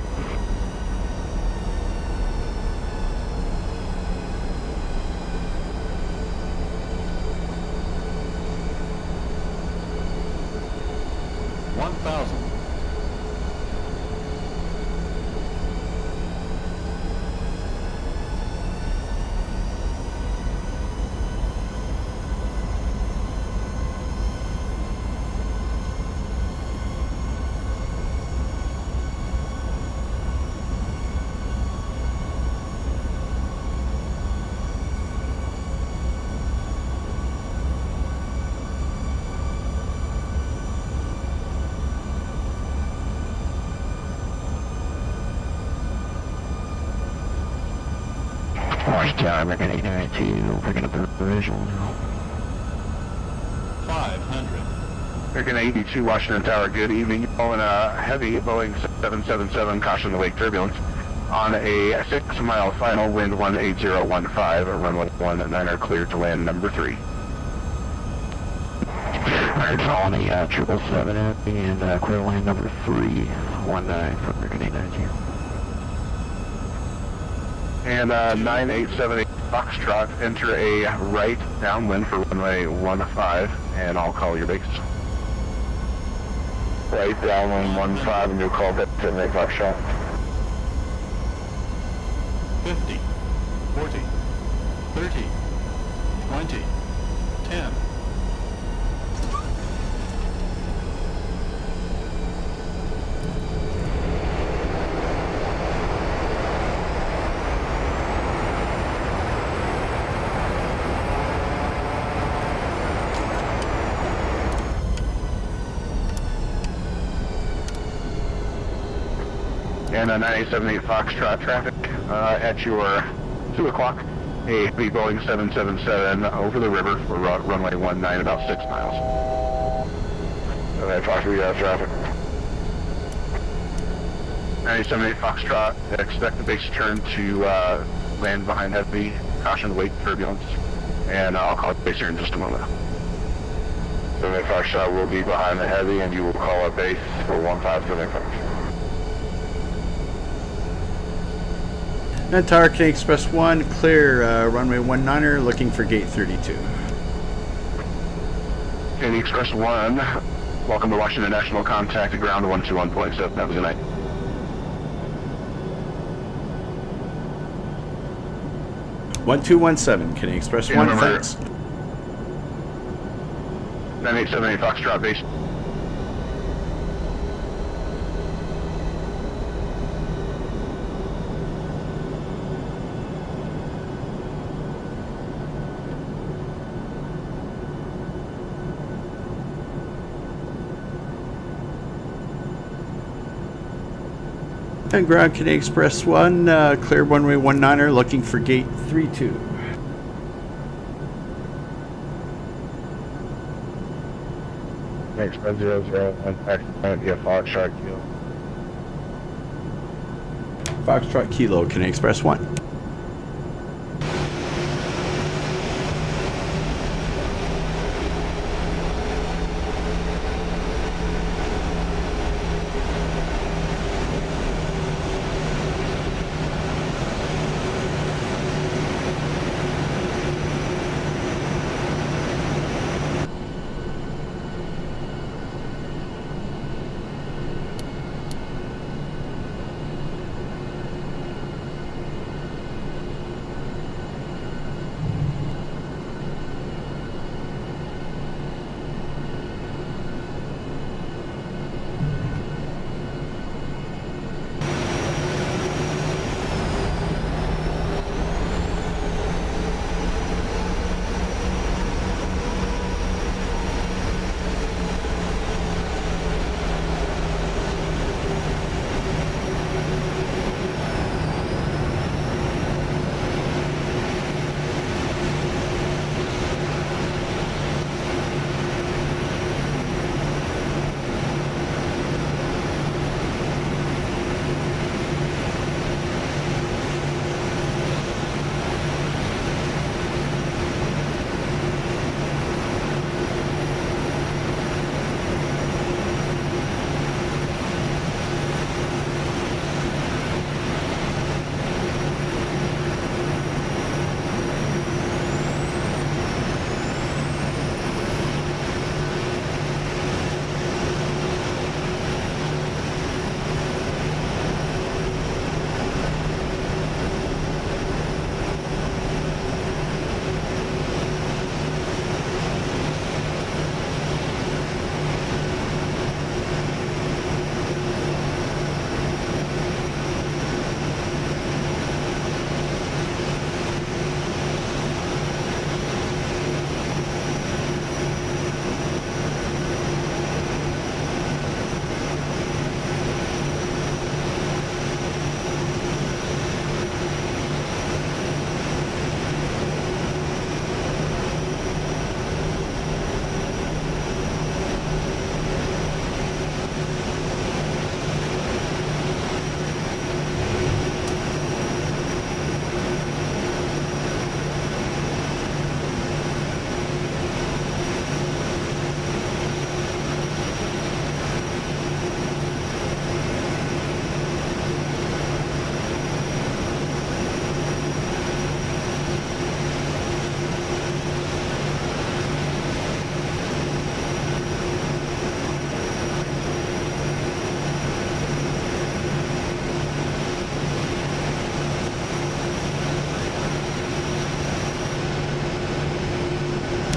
Speaker 9: American 892, picking up the visual now.
Speaker 12: 500.
Speaker 9: American 82, Washington Tower, good evening. You're following a heavy Boeing 777, caution the wake turbulence, on a 6-mile final, wind 18015, runway 19 cleared to land number 3.
Speaker 5: Alright, following a 777 and clear land number 3, 19 for American 892.
Speaker 9: And 9878 Foxtrot, enter a right downwind for runway 15, and I'll call your base. Right downwind 15, and you'll call that 78 Foxtrot.
Speaker 12: 50, 40, 30, 20, 10.
Speaker 9: And 9878 Foxtrot traffic at your 2 o'clock, a heavy Boeing 777 over the river for runway 19, about 6 miles. 78 Fox, we have traffic. 9878 Foxtrot, expect the base turn to land behind heavy, caution wake turbulence, and I'll call the base here in just a moment. 78 Foxtrot will be behind the heavy, and you will call our base for 1575.
Speaker 1: Tower, Canadian Express 1, clear runway 19er, looking for gate 32.
Speaker 9: Canadian Xpress 1, welcome to Washington National, contact ground 121.7. Have a good night.
Speaker 1: One 217, Canadian Express 1, thanks.
Speaker 9: 9878 Foxtrot base.
Speaker 1: And ground Canadian Express 1, clear runway 19er, looking for gate 32.
Speaker 8: Express 001, taxi via Foxtrot Kilo.
Speaker 1: Foxtrot Kilo, Canadian Express 1.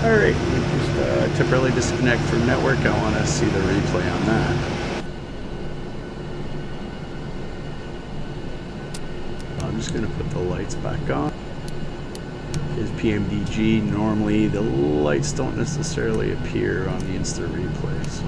Speaker 1: Alright, just temporarily disconnect from network. I want to see the replay on that. I'm just going to put the lights back on. Is PMDG, normally the lights don't necessarily appear on the instant replay, so